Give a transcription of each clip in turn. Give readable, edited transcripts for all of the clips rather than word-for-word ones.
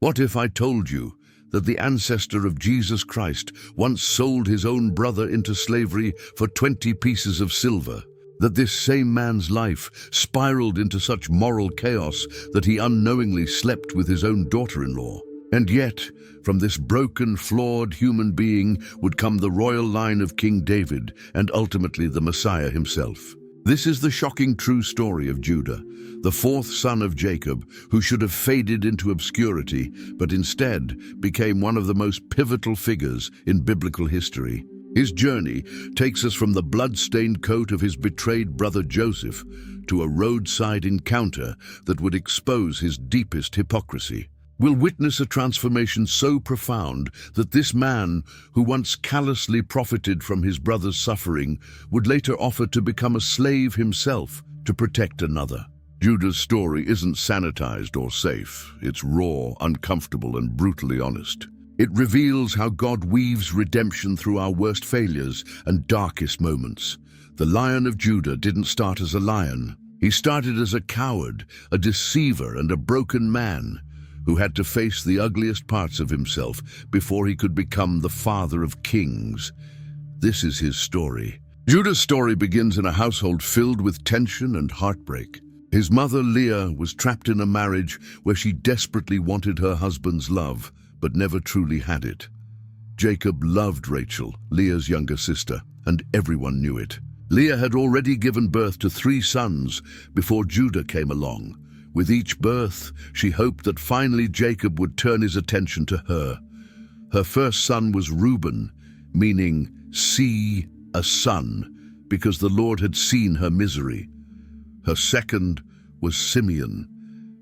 What if I told you that the ancestor of Jesus Christ once sold his own brother into slavery for 20 pieces of silver? That this same man's life spiraled into such moral chaos that he unknowingly slept with his own daughter-in-law? And yet, from this broken, flawed human being would come the royal line of King David and ultimately the Messiah himself. This is the shocking true story of Judah, the fourth son of Jacob, who should have faded into obscurity, but instead became one of the most pivotal figures in biblical history. His journey takes us from the blood-stained coat of his betrayed brother Joseph to a roadside encounter that would expose his deepest hypocrisy. We'll witness a transformation so profound that this man, who once callously profited from his brother's suffering, would later offer to become a slave himself to protect another. Judah's story isn't sanitized or safe. It's raw, uncomfortable, and brutally honest. It reveals how God weaves redemption through our worst failures and darkest moments. The Lion of Judah didn't start as a lion. He started as a coward, a deceiver, and a broken man who had to face the ugliest parts of himself before he could become the father of kings. This is his story. Judah's story begins in a household filled with tension and heartbreak. His mother, Leah, was trapped in a marriage where she desperately wanted her husband's love, but never truly had it. Jacob loved Rachel, Leah's younger sister, and everyone knew it. Leah had already given birth to 3 sons before Judah came along. With each birth, she hoped that finally Jacob would turn his attention to her. Her first son was Reuben, meaning see a son, because the Lord had seen her misery. Her second was Simeon,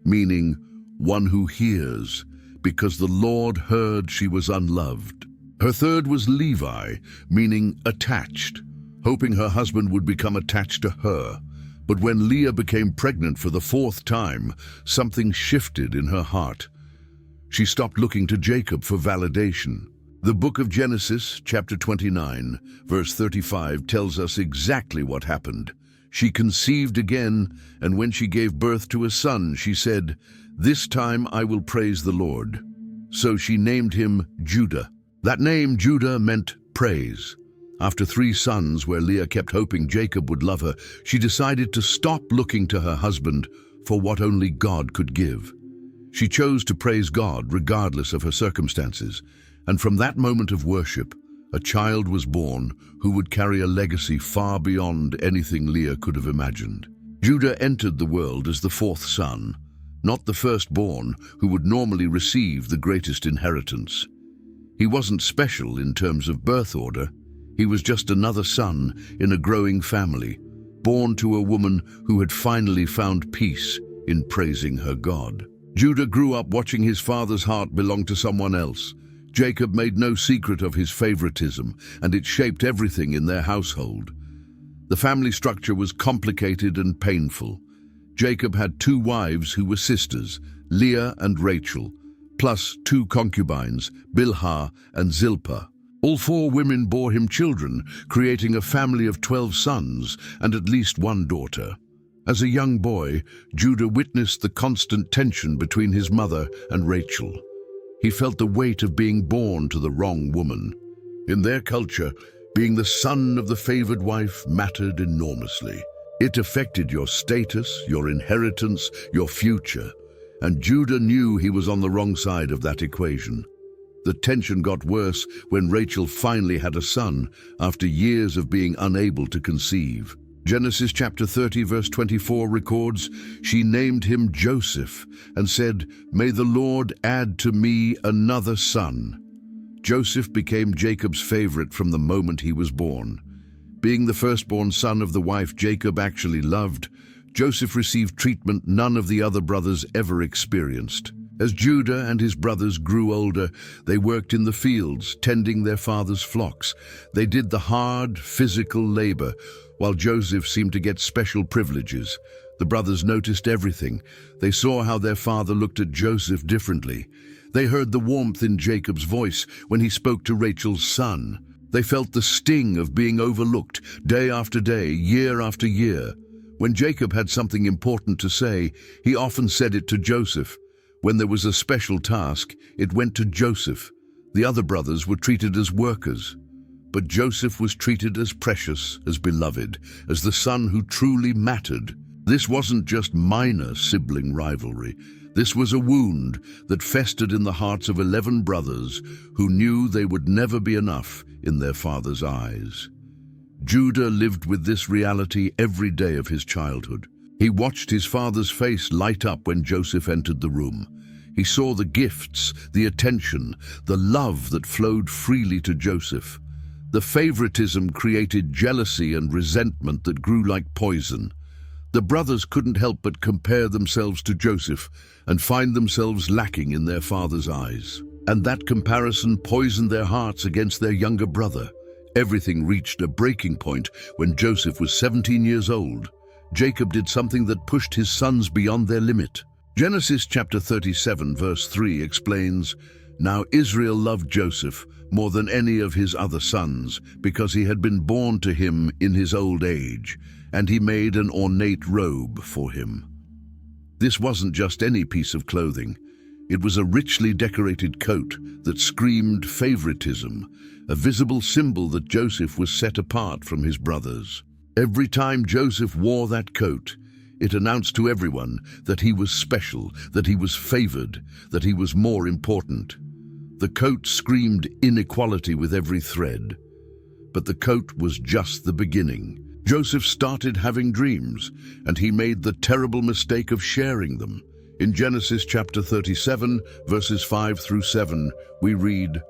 meaning one who hears, because the Lord heard she was unloved. Her third was Levi, meaning attached, hoping her husband would become attached to her. But when Leah became pregnant for the 4th time, something shifted in her heart. She stopped looking to Jacob for validation. The book of Genesis, chapter 29, verse 35, tells us exactly what happened. She conceived again, and when she gave birth to a son, she said, "This time I will praise the Lord." So she named him Judah. That name, Judah, meant praise. After 3 sons, where Leah kept hoping Jacob would love her, she decided to stop looking to her husband for what only God could give. She chose to praise God regardless of her circumstances, and from that moment of worship, a child was born who would carry a legacy far beyond anything Leah could have imagined. Judah entered the world as the 4th son, not the firstborn who would normally receive the greatest inheritance. He wasn't special in terms of birth order. He was just another son in a growing family, born to a woman who had finally found peace in praising her God. Judah grew up watching his father's heart belong to someone else. Jacob made no secret of his favoritism, and it shaped everything in their household. The family structure was complicated and painful. Jacob had 2 wives who were sisters, Leah and Rachel, plus 2 concubines, Bilhah and Zilpah. All 4 women bore him children, creating a family of 12 sons and at least 1 daughter. As a young boy, Judah witnessed the constant tension between his mother and Rachel. He felt the weight of being born to the wrong woman. In their culture, being the son of the favored wife mattered enormously. It affected your status, your inheritance, your future, and Judah knew he was on the wrong side of that equation. The tension got worse when Rachel finally had a son after years of being unable to conceive. Genesis chapter 30 verse 24 records, "She named him Joseph and said, 'May the Lord add to me another son.'" Joseph became Jacob's favorite from the moment he was born. Being the firstborn son of the wife Jacob actually loved, Joseph received treatment none of the other brothers ever experienced. As Judah and his brothers grew older, they worked in the fields, tending their father's flocks. They did the hard, physical labor, while Joseph seemed to get special privileges. The brothers noticed everything. They saw how their father looked at Joseph differently. They heard the warmth in Jacob's voice when he spoke to Rachel's son. They felt the sting of being overlooked day after day, year after year. When Jacob had something important to say, he often said it to Joseph. When there was a special task, it went to Joseph. The other brothers were treated as workers. But Joseph was treated as precious, as beloved, as the son who truly mattered. This wasn't just minor sibling rivalry. This was a wound that festered in the hearts of 11 brothers who knew they would never be enough in their father's eyes. Judah lived with this reality every day of his childhood. He watched his father's face light up when Joseph entered the room. He saw the gifts, the attention, the love that flowed freely to Joseph. The favoritism created jealousy and resentment that grew like poison. The brothers couldn't help but compare themselves to Joseph and find themselves lacking in their father's eyes. And that comparison poisoned their hearts against their younger brother. Everything reached a breaking point when Joseph was 17 years old. Jacob did something that pushed his sons beyond their limit. Genesis chapter 37 verse 3 explains, "Now Israel loved Joseph more than any of his other sons, because he had been born to him in his old age, and he made an ornate robe for him." This wasn't just any piece of clothing. It was a richly decorated coat that screamed favoritism, a visible symbol that Joseph was set apart from his brothers. Every time Joseph wore that coat, it announced to everyone that he was special, that he was favored, that he was more important. The coat screamed inequality with every thread. But the coat was just the beginning. Joseph started having dreams, and he made the terrible mistake of sharing them. In Genesis chapter 37, verses 5 through 7, we read,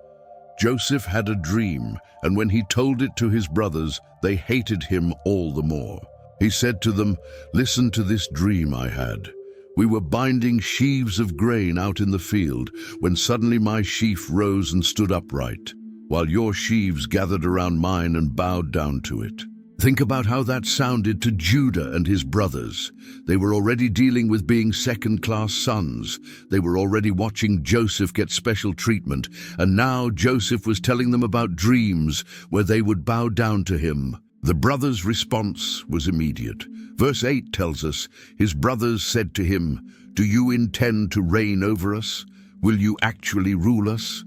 "Joseph had a dream, and when he told it to his brothers, they hated him all the more. He said to them, 'Listen to this dream I had. We were binding sheaves of grain out in the field, when suddenly my sheaf rose and stood upright, while your sheaves gathered around mine and bowed down to it.'" Think about how that sounded to Judah and his brothers. They were already dealing with being second-class sons. They were already watching Joseph get special treatment, and now Joseph was telling them about dreams where they would bow down to him. The brothers' response was immediate. Verse 8 tells us, "His brothers said to him, 'Do you intend to reign over us? Will you actually rule us?'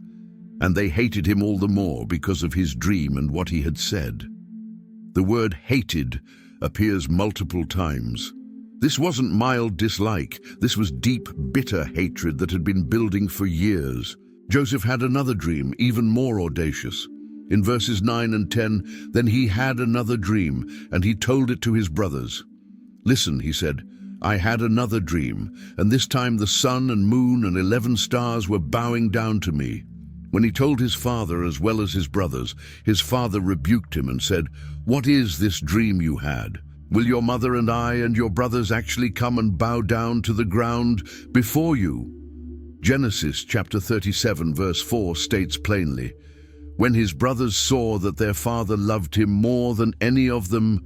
And they hated him all the more because of his dream and what he had said." The word hated appears multiple times. This wasn't mild dislike. This was deep, bitter hatred that had been building for years. Joseph had another dream, even more audacious. In verses 9 and 10, "Then he had another dream, and he told it to his brothers. 'Listen,' he said, 'I had another dream, and this time the sun and moon and 11 stars were bowing down to me.' When he told his father as well as his brothers, his father rebuked him and said, 'What is this dream you had? Will your mother and I and your brothers actually come and bow down to the ground before you?' Genesis chapter 37 verse 4 states plainly, "When his brothers saw that their father loved him more than any of them,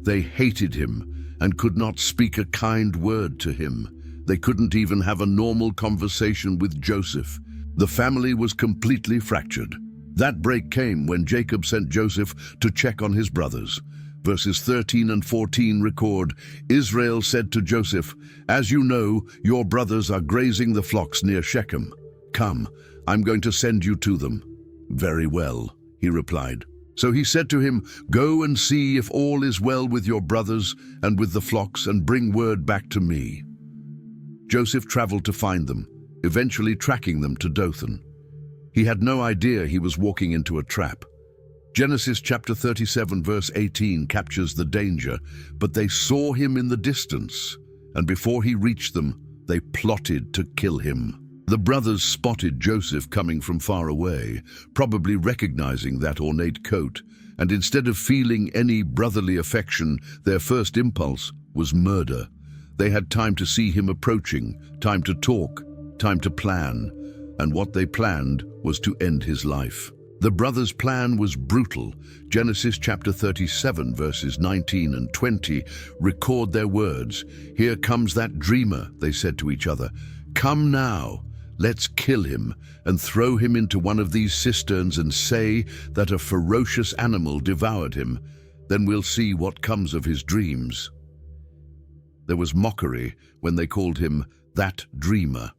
they hated him and could not speak a kind word to him." They couldn't even have a normal conversation with Joseph. The family was completely fractured. That break came when Jacob sent Joseph to check on his brothers. Verses 13 and 14 record, "Israel said to Joseph, 'As you know, your brothers are grazing the flocks near Shechem. Come, I'm going to send you to them.' 'Very well,' he replied. So he said to him, 'Go and see if all is well with your brothers and with the flocks, and bring word back to me.' Joseph traveled to find them, eventually tracking them to Dothan. He had no idea he was walking into a trap. Genesis chapter 37 verse 18 captures the danger, "But they saw him in the distance, and before he reached them, they plotted to kill him." The brothers spotted Joseph coming from far away, probably recognizing that ornate coat, and instead of feeling any brotherly affection, their first impulse was murder. They had time to see him approaching, time to talk, time to plan, and what they planned was to end his life. The brothers' plan was brutal. Genesis chapter 37 verses 19 and 20 record their words. "Here comes that dreamer," they said to each other. "Come now, let's kill him and throw him into one of these cisterns and say that a ferocious animal devoured him. Then we'll see what comes of his dreams." There was mockery when they called him that dreamer.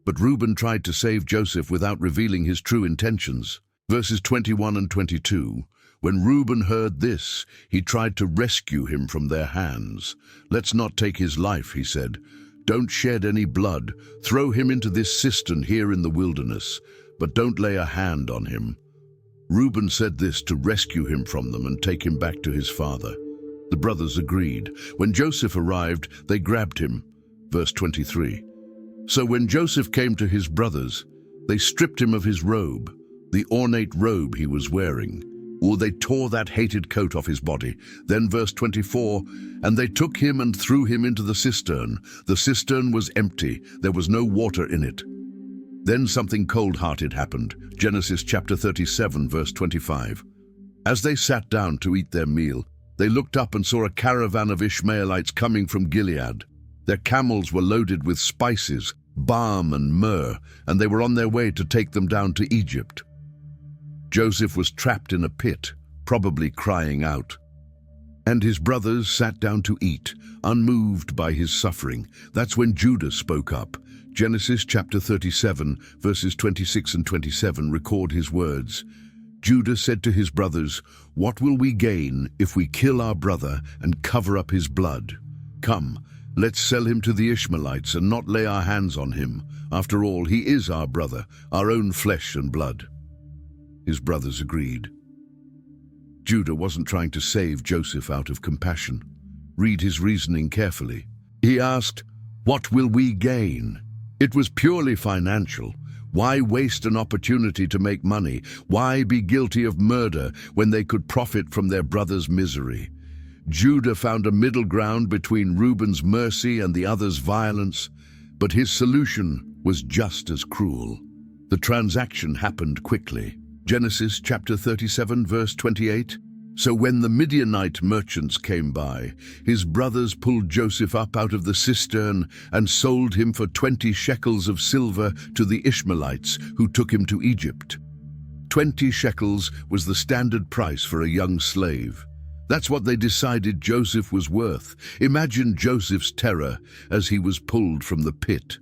But Reuben tried to save Joseph without revealing his true intentions. Verses 21 and 22. When Reuben heard this, he tried to rescue him from their hands. "Let's not take his life," he said. "Don't shed any blood. Throw him into this cistern here in the wilderness, but don't lay a hand on him." Reuben said this to rescue him from them and take him back to his father. The brothers agreed. When Joseph arrived, they grabbed him. Verse 23. So when Joseph came to his brothers, they stripped him of his robe, the ornate robe he was wearing, or they tore that hated coat off his body. Then verse 24, and they took him and threw him into the cistern. The cistern was empty. There was no water in it. Then something cold-hearted happened. Genesis chapter 37, verse 25. As they sat down to eat their meal, they looked up and saw a caravan of Ishmaelites coming from Gilead. Their camels were loaded with spices, balm and myrrh, and they were on their way to take them down to Egypt. Joseph was trapped in a pit, probably crying out. And his brothers sat down to eat, unmoved by his suffering. That's when Judah spoke up. Genesis chapter 37, verses 26 and 27 record his words. Judah said to his brothers, "What will we gain if we kill our brother and cover up his blood? Come, let's sell him to the Ishmaelites and not lay our hands on him. After all, he is our brother, our own flesh and blood." His brothers agreed. Judah wasn't trying to save Joseph out of compassion. Read his reasoning carefully. He asked, "What will we gain?" It was purely financial. Why waste an opportunity to make money? Why be guilty of murder when they could profit from their brother's misery? Judah found a middle ground between Reuben's mercy and the other's violence, but his solution was just as cruel. The transaction happened quickly. Genesis chapter 37, verse 28. So when the Midianite merchants came by, his brothers pulled Joseph up out of the cistern and sold him for 20 shekels of silver to the Ishmaelites, who took him to Egypt. 20 shekels was the standard price for a young slave. That's what they decided Joseph was worth. Imagine Joseph's terror as he was pulled from the pit.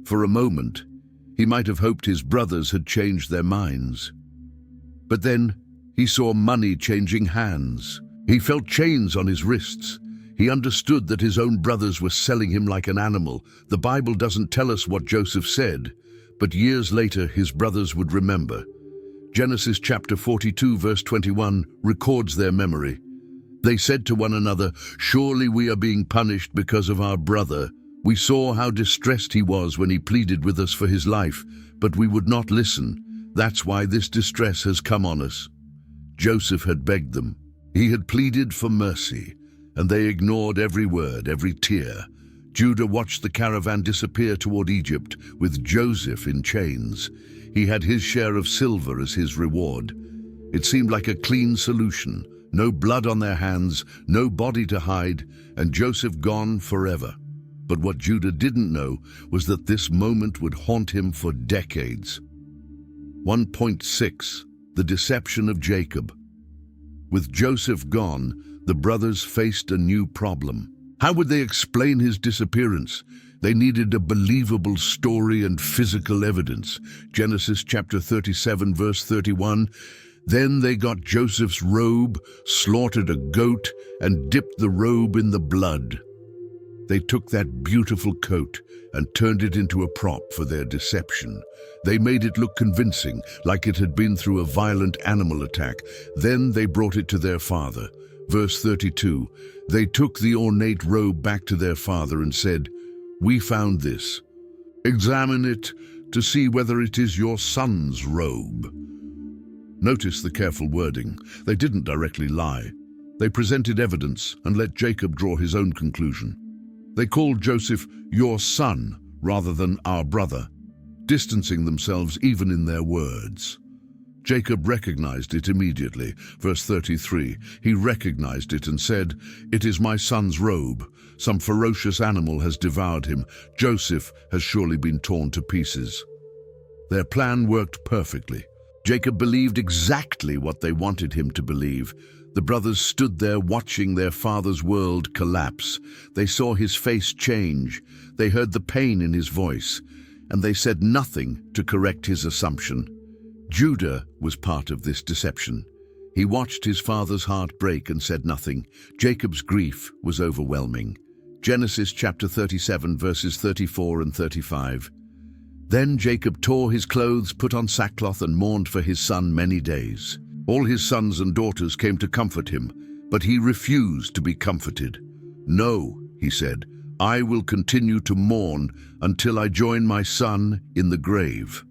For a moment, he might have hoped his brothers had changed their minds. But then he saw money changing hands. He felt chains on his wrists. He understood that his own brothers were selling him like an animal. The Bible doesn't tell us what Joseph said, but years later his brothers would remember. Genesis chapter 42, verse 21 records their memory. They said to one another, "Surely we are being punished because of our brother. We saw how distressed he was when he pleaded with us for his life, but we would not listen. That's why this distress has come on us." Joseph had begged them. He had pleaded for mercy, and they ignored every word, every tear. Judah watched the caravan disappear toward Egypt with Joseph in chains. He had his share of silver as his reward. It seemed like a clean solution. No blood on their hands, no body to hide, and Joseph gone forever. But what Judah didn't know was that this moment would haunt him for decades. 1.6. The deception of Jacob. With Joseph gone, the brothers faced a new problem. How would they explain his disappearance? They needed a believable story and physical evidence. Genesis chapter 37, verse 31. Then they got Joseph's robe, slaughtered a goat, and dipped the robe in the blood. They took that beautiful coat and turned it into a prop for their deception. They made it look convincing, like it had been through a violent animal attack. Then they brought it to their father. Verse 32, they took the ornate robe back to their father and said, "We found this. Examine it to see whether it is your son's robe." Notice the careful wording. They didn't directly lie. They presented evidence and let Jacob draw his own conclusion. They called Joseph your son rather than our brother, distancing themselves even in their words. Jacob recognized it immediately. Verse 33, he recognized it and said, "It is my son's robe. Some ferocious animal has devoured him. Joseph has surely been torn to pieces." Their plan worked perfectly. Jacob believed exactly what they wanted him to believe. The brothers stood there watching their father's world collapse. They saw his face change. They heard the pain in his voice. and they said nothing to correct his assumption. Judah was part of this deception. He watched his father's heart break and said nothing. Jacob's grief was overwhelming. Genesis chapter 37, verses 34 and 35. Then Jacob tore his clothes, put on sackcloth, and mourned for his son many days. All his sons and daughters came to comfort him, but he refused to be comforted. "No," he said, "I will continue to mourn until I join my son in the grave."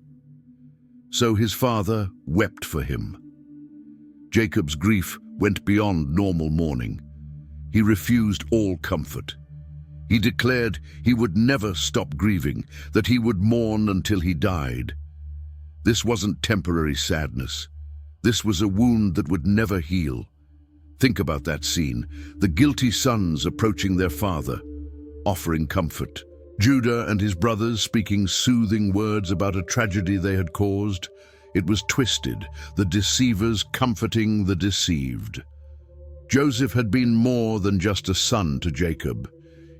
So his father wept for him. Jacob's grief went beyond normal mourning. He refused all comfort. He declared he would never stop grieving, that he would mourn until he died. This wasn't temporary sadness. This was a wound that would never heal. Think about that scene, the guilty sons approaching their father, offering comfort. Judah and his brothers speaking soothing words about a tragedy they had caused. It was twisted, the deceivers comforting the deceived. Joseph had been more than just a son to Jacob.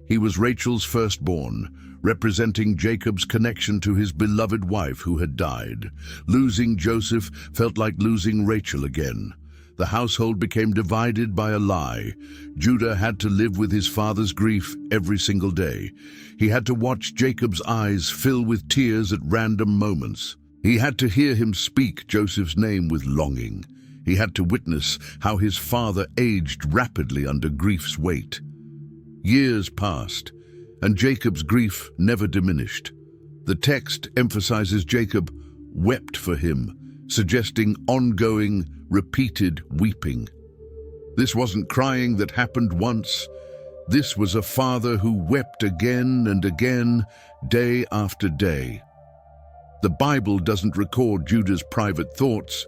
He was Rachel's firstborn, representing Jacob's connection to his beloved wife who had died. Losing Joseph felt like losing Rachel again. The household became divided by a lie. Judah had to live with his father's grief every single day. He had to watch Jacob's eyes fill with tears at random moments. He had to hear him speak Joseph's name with longing. He had to witness how his father aged rapidly under grief's weight. Years passed, and Jacob's grief never diminished. The text emphasizes Jacob wept for him, suggesting ongoing, repeated weeping. This wasn't crying that happened once. This was a father who wept again and again, day after day. The Bible doesn't record Judah's private thoughts,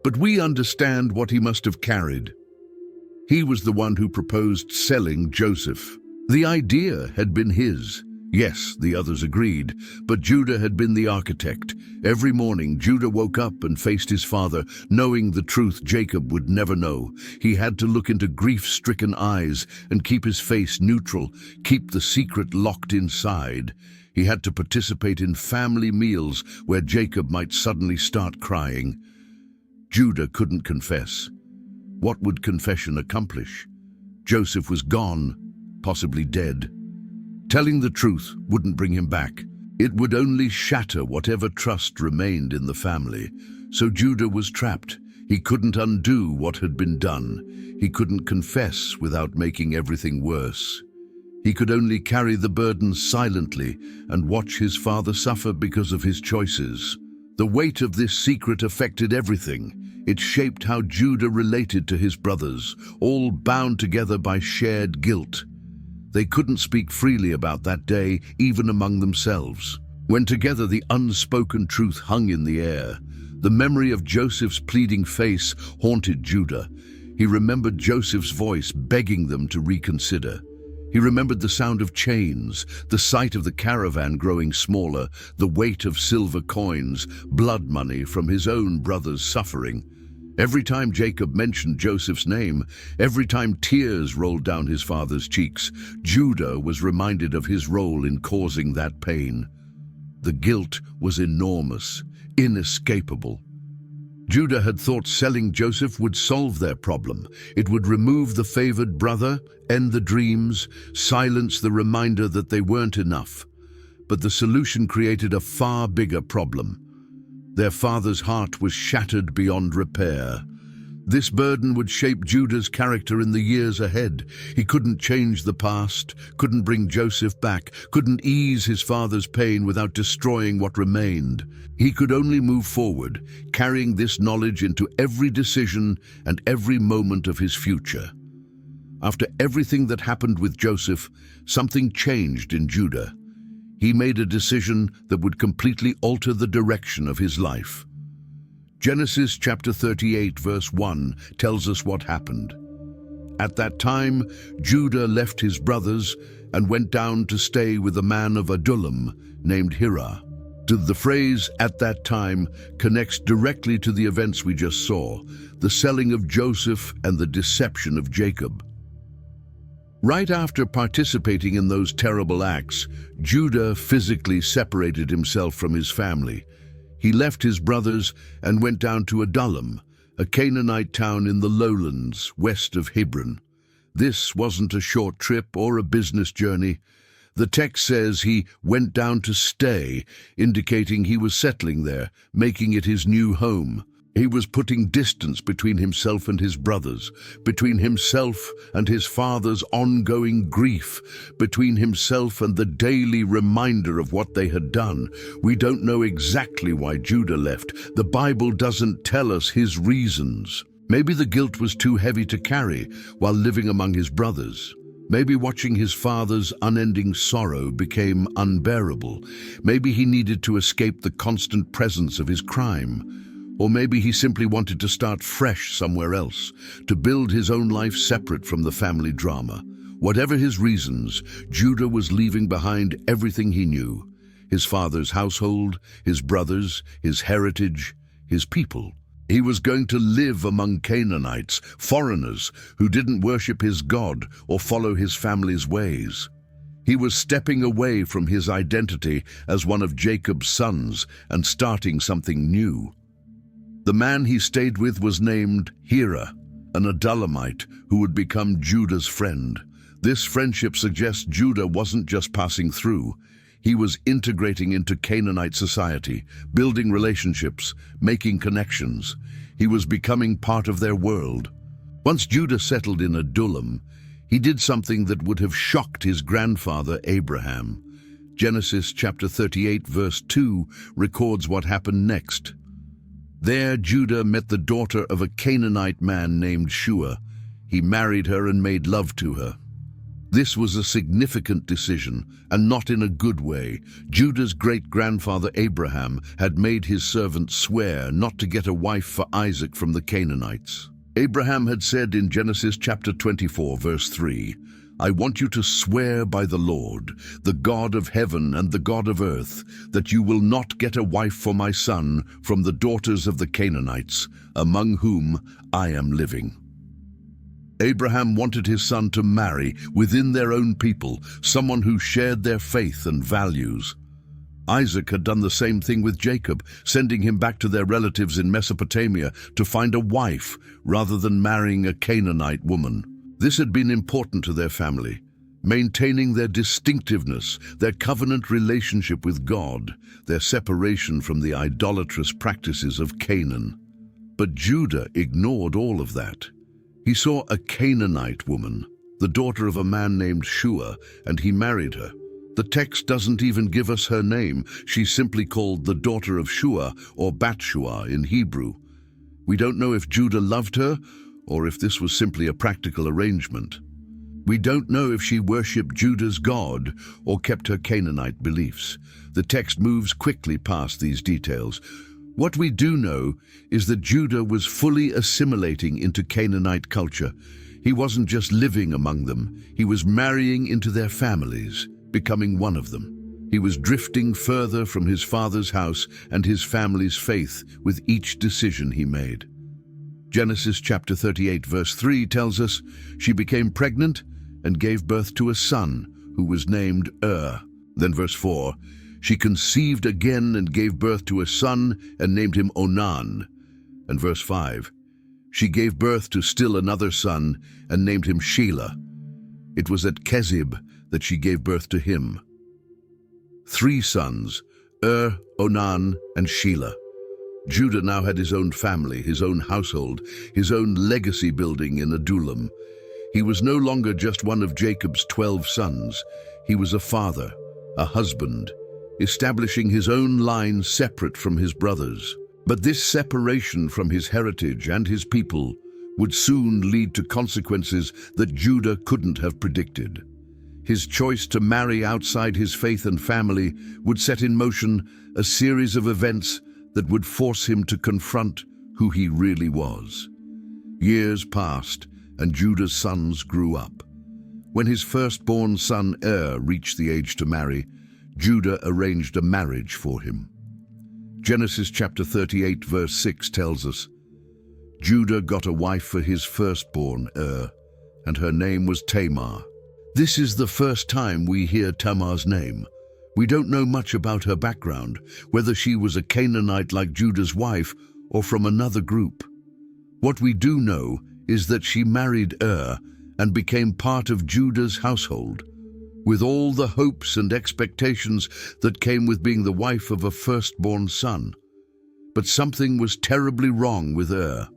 but we understand what he must have carried. He was the one who proposed selling Joseph. The idea had been his. Yes, the others agreed, but Judah had been the architect. Every morning, Judah woke up and faced his father, knowing the truth Jacob would never know. He had to look into grief-stricken eyes and keep his face neutral, keep the secret locked inside. He had to participate in family meals where Jacob might suddenly start crying. Judah couldn't confess. What would confession accomplish? Joseph was gone, possibly dead. Telling the truth wouldn't bring him back. It would only shatter whatever trust remained in the family. So Judah was trapped. He couldn't undo what had been done. He couldn't confess without making everything worse. He could only carry the burden silently and watch his father suffer because of his choices. The weight of this secret affected everything. It shaped how Judah related to his brothers, all bound together by shared guilt. They couldn't speak freely about that day, even among themselves. When together the unspoken truth hung in the air, the memory of Joseph's pleading face haunted Judah. He remembered Joseph's voice begging them to reconsider. He remembered the sound of chains, the sight of the caravan growing smaller, the weight of silver coins, blood money from his own brother's suffering. Every time Jacob mentioned Joseph's name, every time tears rolled down his father's cheeks, Judah was reminded of his role in causing that pain. The guilt was enormous, inescapable. Judah had thought selling Joseph would solve their problem. It would remove the favored brother, end the dreams, silence the reminder that they weren't enough. But the solution created a far bigger problem. Their father's heart was shattered beyond repair. This burden would shape Judah's character in the years ahead. He couldn't change the past, couldn't bring Joseph back, couldn't ease his father's pain without destroying what remained. He could only move forward, carrying this knowledge into every decision and every moment of his future. After everything that happened with Joseph, something changed in Judah. He made a decision that would completely alter the direction of his life. Genesis chapter 38 verse 1 tells us what happened. At that time, Judah left his brothers and went down to stay with a man of Adullam named Hirah. The phrase "at that time" connects directly to the events we just saw, the selling of Joseph and the deception of Jacob. Right after participating in those terrible acts, Judah physically separated himself from his family. He left his brothers and went down to Adullam, a Canaanite town in the lowlands west of Hebron. This wasn't a short trip or a business journey. The text says he went down to stay, indicating he was settling there, making it his new home. He was putting distance between himself and his brothers, between himself and his father's ongoing grief, between himself and the daily reminder of what they had done. We don't know exactly why Judah left. The Bible doesn't tell us his reasons. Maybe the guilt was too heavy to carry while living among his brothers. Maybe watching his father's unending sorrow became unbearable. Maybe he needed to escape the constant presence of his crime. Or maybe he simply wanted to start fresh somewhere else, to build his own life separate from the family drama. Whatever his reasons, Judah was leaving behind everything he knew: his father's household, his brothers, his heritage, his people. He was going to live among Canaanites, foreigners who didn't worship his God or follow his family's ways. He was stepping away from his identity as one of Jacob's sons and starting something new. The man he stayed with was named Hira, an Adullamite who would become Judah's friend. This friendship suggests Judah wasn't just passing through. He was integrating into Canaanite society, building relationships, making connections. He was becoming part of their world. Once Judah settled in Adullam, he did something that would have shocked his grandfather Abraham. Genesis chapter 38 verse 2 records what happened next. There Judah met the daughter of a Canaanite man named Shua. He married her and made love to her. This was a significant decision, and not in a good way. Judah's great-grandfather Abraham had made his servant swear not to get a wife for Isaac from the Canaanites. Abraham had said in Genesis chapter 24 verse 3, "I want you to swear by the Lord, the God of heaven and the God of earth, that you will not get a wife for my son from the daughters of the Canaanites, among whom I am living." Abraham wanted his son to marry within their own people, someone who shared their faith and values. Isaac had done the same thing with Jacob, sending him back to their relatives in Mesopotamia to find a wife rather than marrying a Canaanite woman. This had been important to their family, maintaining their distinctiveness, their covenant relationship with God, their separation from the idolatrous practices of Canaan. But Judah ignored all of that. He saw a Canaanite woman, the daughter of a man named Shua, and he married her. The text doesn't even give us her name. She's simply called the daughter of Shua, or Bat-shua in Hebrew. We don't know if Judah loved her, or if this was simply a practical arrangement. We don't know if she worshipped Judah's God or kept her Canaanite beliefs. The text moves quickly past these details. What we do know is that Judah was fully assimilating into Canaanite culture. He wasn't just living among them, he was marrying into their families, becoming one of them. He was drifting further from his father's house and his family's faith with each decision he made. Genesis chapter 38 verse 3 tells us, "She became pregnant and gave birth to a son who was named Then verse 4, "She conceived again and gave birth to a son and named him Onan." And verse 5, "She gave birth to still another son and named him Shelah. It was at Kezib that she gave birth to him." 3 sons, Onan, and Shelah. Judah now had his own family, his own household, his own legacy building in Adullam. He was no longer just one of Jacob's 12 sons. He was a father, a husband, establishing his own line separate from his brothers. But this separation from his heritage and his people would soon lead to consequences that Judah couldn't have predicted. His choice to marry outside his faith and family would set in motion a series of events that would force him to confront who he really was. Years passed, and Judah's sons grew up. When his firstborn son reached the age to marry, Judah arranged a marriage for him. Genesis chapter 38 verse 6 tells us, "Judah got a wife for his firstborn and her name was Tamar. This is the first time we hear Tamar's name. We don't know much about her background, whether she was a Canaanite like Judah's wife or from another group. What we do know is that she married and became part of Judah's household, with all the hopes and expectations that came with being the wife of a firstborn son. But something was terribly wrong with The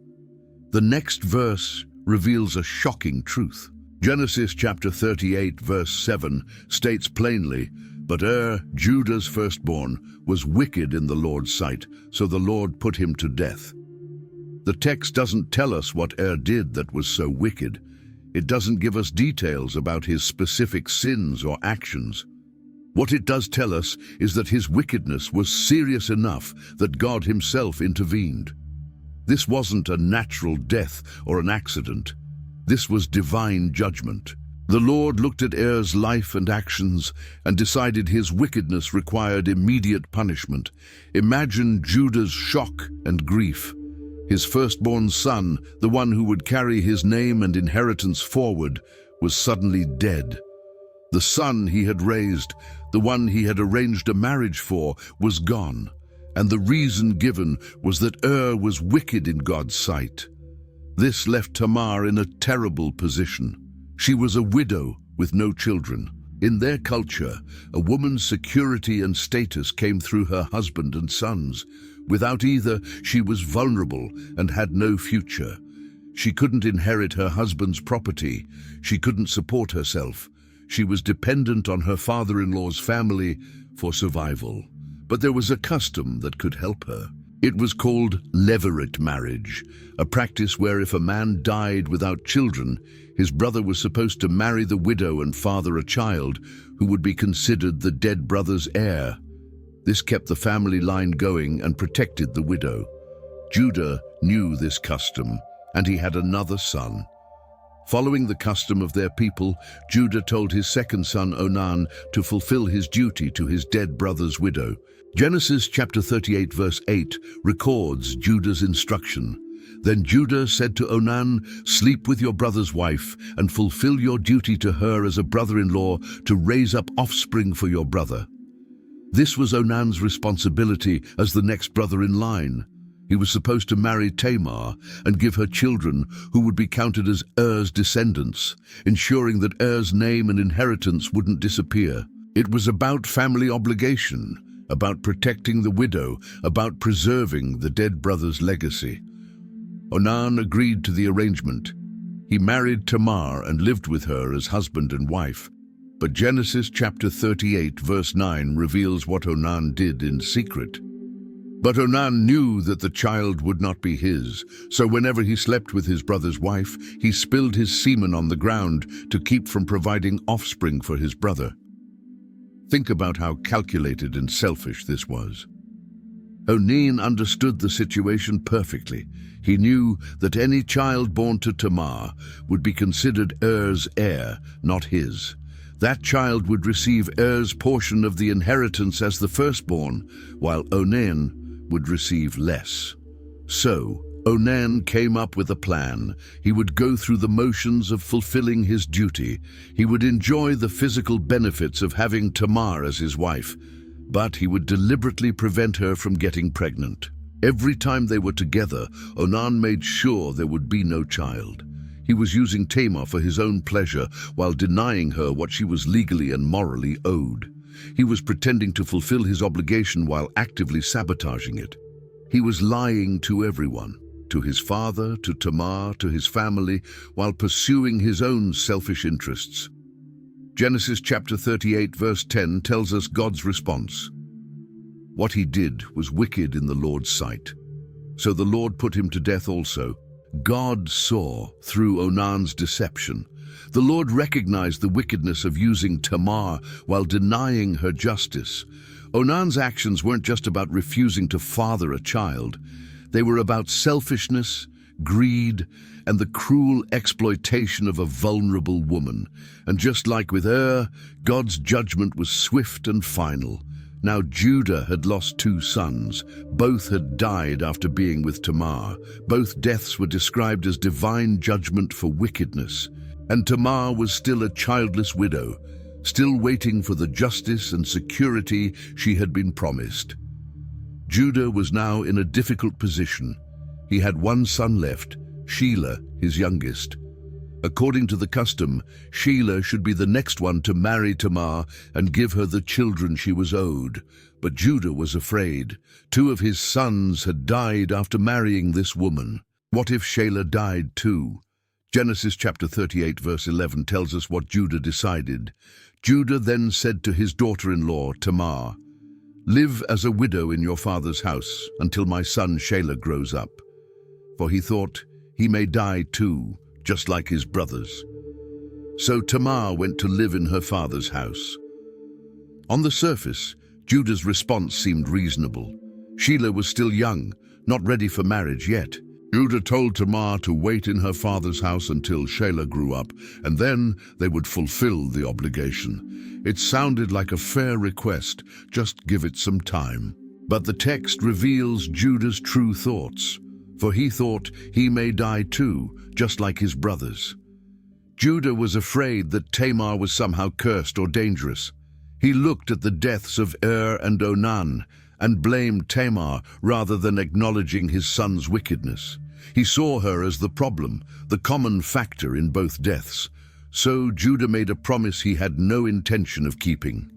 next verse reveals a shocking truth. Genesis chapter 38 verse 7 states plainly, "But Judah's firstborn, was wicked in the Lord's sight, so the Lord put him to death." The text doesn't tell us what did that was so wicked. It doesn't give us details about his specific sins or actions. What it does tell us is that his wickedness was serious enough that God himself intervened. This wasn't a natural death or an accident. This was divine judgment. The Lord looked at life and actions and decided his wickedness required immediate punishment. Imagine Judah's shock and grief. His firstborn son, the one who would carry his name and inheritance forward, was suddenly dead. The son he had raised, the one he had arranged a marriage for, was gone, and the reason given was that was wicked in God's sight. This left Tamar in a terrible position. She was a widow with no children. In their culture, a woman's security and status came through her husband and sons. Without either, she was vulnerable and had no future. She couldn't inherit her husband's property. She couldn't support herself. She was dependent on her father-in-law's family for survival. But there was a custom that could help her. It was called levirate marriage, a practice where if a man died without children, his brother was supposed to marry the widow and father a child who would be considered the dead brother's heir. This kept the family line going and protected the widow. Judah knew this custom, and he had another son. Following the custom of their people, Judah told his second son Onan to fulfill his duty to his dead brother's widow. Genesis chapter 38 verse 8 records Judah's instruction. Then Judah said to Onan, "Sleep with your brother's wife and fulfill your duty to her as a brother-in-law to raise up offspring for your brother." This was Onan's responsibility as the next brother in line. He was supposed to marry Tamar and give her children who would be counted as descendants, ensuring that name and inheritance wouldn't disappear. It was about family obligation, about protecting the widow, about preserving the dead brother's legacy. Onan agreed to the arrangement. He married Tamar and lived with her as husband and wife. But Genesis chapter 38 verse 9 reveals what Onan did in secret. But Onan knew that the child would not be his, so whenever he slept with his brother's wife, he spilled his semen on the ground to keep from providing offspring for his brother. Think about how calculated and selfish this was. Onan understood the situation perfectly. He knew that any child born to Tamar would be considered heir, not his. That child would receive portion of the inheritance as the firstborn, while Onan would receive less. So, Onan came up with a plan. He would go through the motions of fulfilling his duty. He would enjoy the physical benefits of having Tamar as his wife, but he would deliberately prevent her from getting pregnant. Every time they were together, Onan made sure there would be no child. He was using Tamar for his own pleasure while denying her what she was legally and morally owed. He was pretending to fulfill his obligation while actively sabotaging it. He was lying to everyone, to his father, to Tamar, to his family, while pursuing his own selfish interests. Genesis chapter 38 verse 10 tells us God's response. What he did was wicked in the Lord's sight. So the Lord put him to death also. God saw through Onan's deception. The Lord recognized the wickedness of using Tamar while denying her justice. Onan's actions weren't just about refusing to father a child. They were about selfishness, greed, and the cruel exploitation of a vulnerable woman. And just like with God's judgment was swift and final. Now Judah had lost two sons. Both had died after being with Tamar. Both deaths were described as divine judgment for wickedness. And Tamar was still a childless widow, still waiting for the justice and security she had been promised. Judah was now in a difficult position. He had one son left, Shelah, his youngest. According to the custom, Shelah should be the next one to marry Tamar and give her the children she was owed. But Judah was afraid. 2 of his sons had died after marrying this woman. What if Shelah died too? Genesis chapter 38 verse 11 tells us what Judah decided. Judah then said to his daughter-in-law, Tamar, "Live as a widow in your father's house until my son Shelah grows up." For he thought, he may die too, just like his brothers. So Tamar went to live in her father's house. On the surface, Judah's response seemed reasonable. Shelah was still young, not ready for marriage yet. Judah told Tamar to wait in her father's house until Shelah grew up, and then they would fulfill the obligation. It sounded like a fair request, just give it some time. But the text reveals Judah's true thoughts, for he thought he may die too, just like his brothers. Judah was afraid that Tamar was somehow cursed or dangerous. He looked at the deaths of and Onan and blamed Tamar rather than acknowledging his son's wickedness. He saw her as the problem, the common factor in both deaths. So Judah made a promise he had no intention of keeping.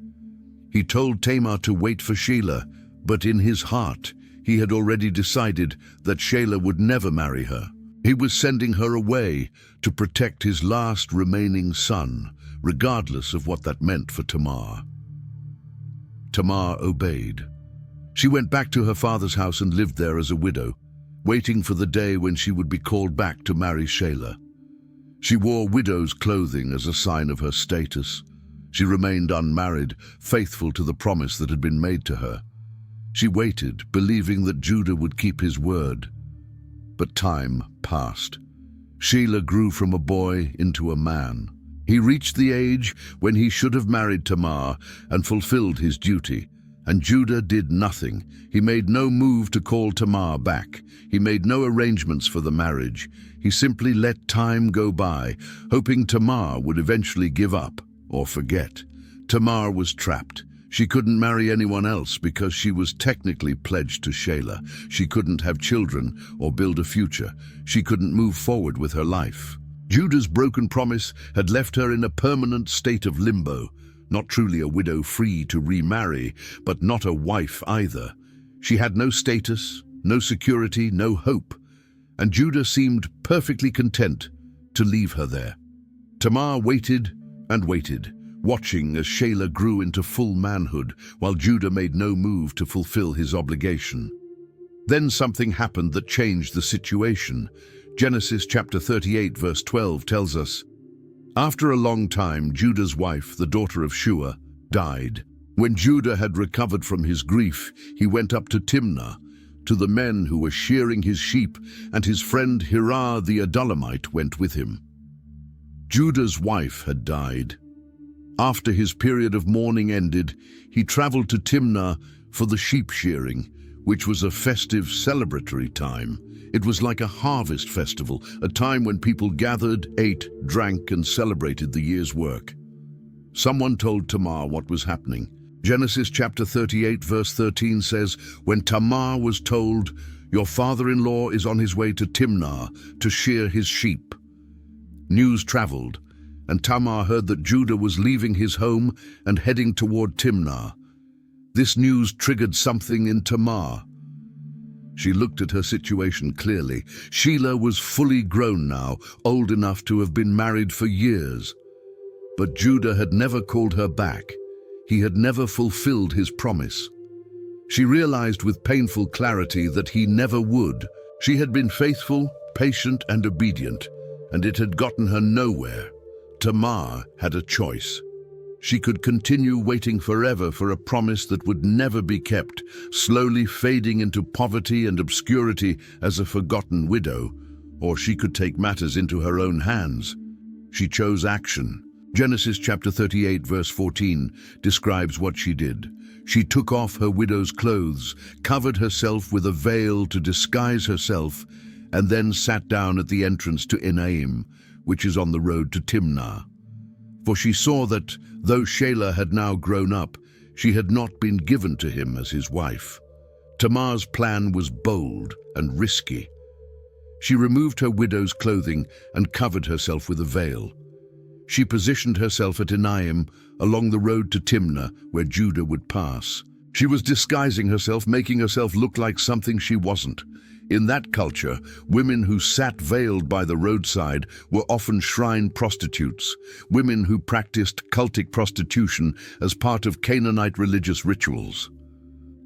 He told Tamar to wait for Shelah, but in his heart he had already decided that Shelah would never marry her. He was sending her away to protect his last remaining son, regardless of what that meant for Tamar. Tamar obeyed. She went back to her father's house and lived there as a widow, waiting for the day when she would be called back to marry Shelah. She wore widow's clothing as a sign of her status. She remained unmarried, faithful to the promise that had been made to her. She waited, believing that Judah would keep his word. But time passed. Shelah grew from a boy into a man. He reached the age when he should have married Tamar and fulfilled his duty. And Judah did nothing. He made no move to call Tamar back. He made no arrangements for the marriage. He simply let time go by, hoping Tamar would eventually give up or forget. Tamar was trapped. She couldn't marry anyone else because she was technically pledged to Shelah. She couldn't have children or build a future. She couldn't move forward with her life. Judah's broken promise had left her in a permanent state of limbo. Not truly a widow free to remarry, but not a wife either. She had no status, no security, no hope, and Judah seemed perfectly content to leave her there. Tamar waited and waited, watching as Shelah grew into full manhood, while Judah made no move to fulfill his obligation. Then something happened that changed the situation. Genesis chapter 38 verse 12 tells us, "After a long time, Judah's wife, the daughter of Shua, died. When Judah had recovered from his grief, he went up to Timnah, to the men who were shearing his sheep, and his friend Hirah the Adullamite went with him." Judah's wife had died. After his period of mourning ended, he traveled to Timnah for the sheep shearing, which was a festive, celebratory time. It was like a harvest festival, a time when people gathered, ate, drank, and celebrated the year's work. Someone told Tamar what was happening. Genesis chapter 38 verse 13 says, "When Tamar was told, 'Your father-in-law is on his way to Timnah to shear his sheep,' news traveled, and Tamar heard that Judah was leaving his home and heading toward Timnah. This news triggered something in Tamar. She looked at her situation clearly. Shelah was fully grown now, old enough to have been married for years. But Judah had never called her back. He had never fulfilled his promise. She realized with painful clarity that he never would. She had been faithful, patient, and obedient, and it had gotten her nowhere. Tamar had a choice. She could continue waiting forever for a promise that would never be kept, slowly fading into poverty and obscurity as a forgotten widow, or she could take matters into her own hands. She chose action. Genesis chapter 38 verse 14 describes what she did. She took off her widow's clothes, covered herself with a veil to disguise herself, and then sat down at the entrance to Enaim, which is on the road to Timnah. For she saw that, though Shelah had now grown up, she had not been given to him as his wife. Tamar's plan was bold and risky. She removed her widow's clothing and covered herself with a veil. She positioned herself at Enaim, along the road to Timnah, where Judah would pass. She was disguising herself, making herself look like something she wasn't. In that culture, women who sat veiled by the roadside were often shrine prostitutes, women who practiced cultic prostitution as part of Canaanite religious rituals.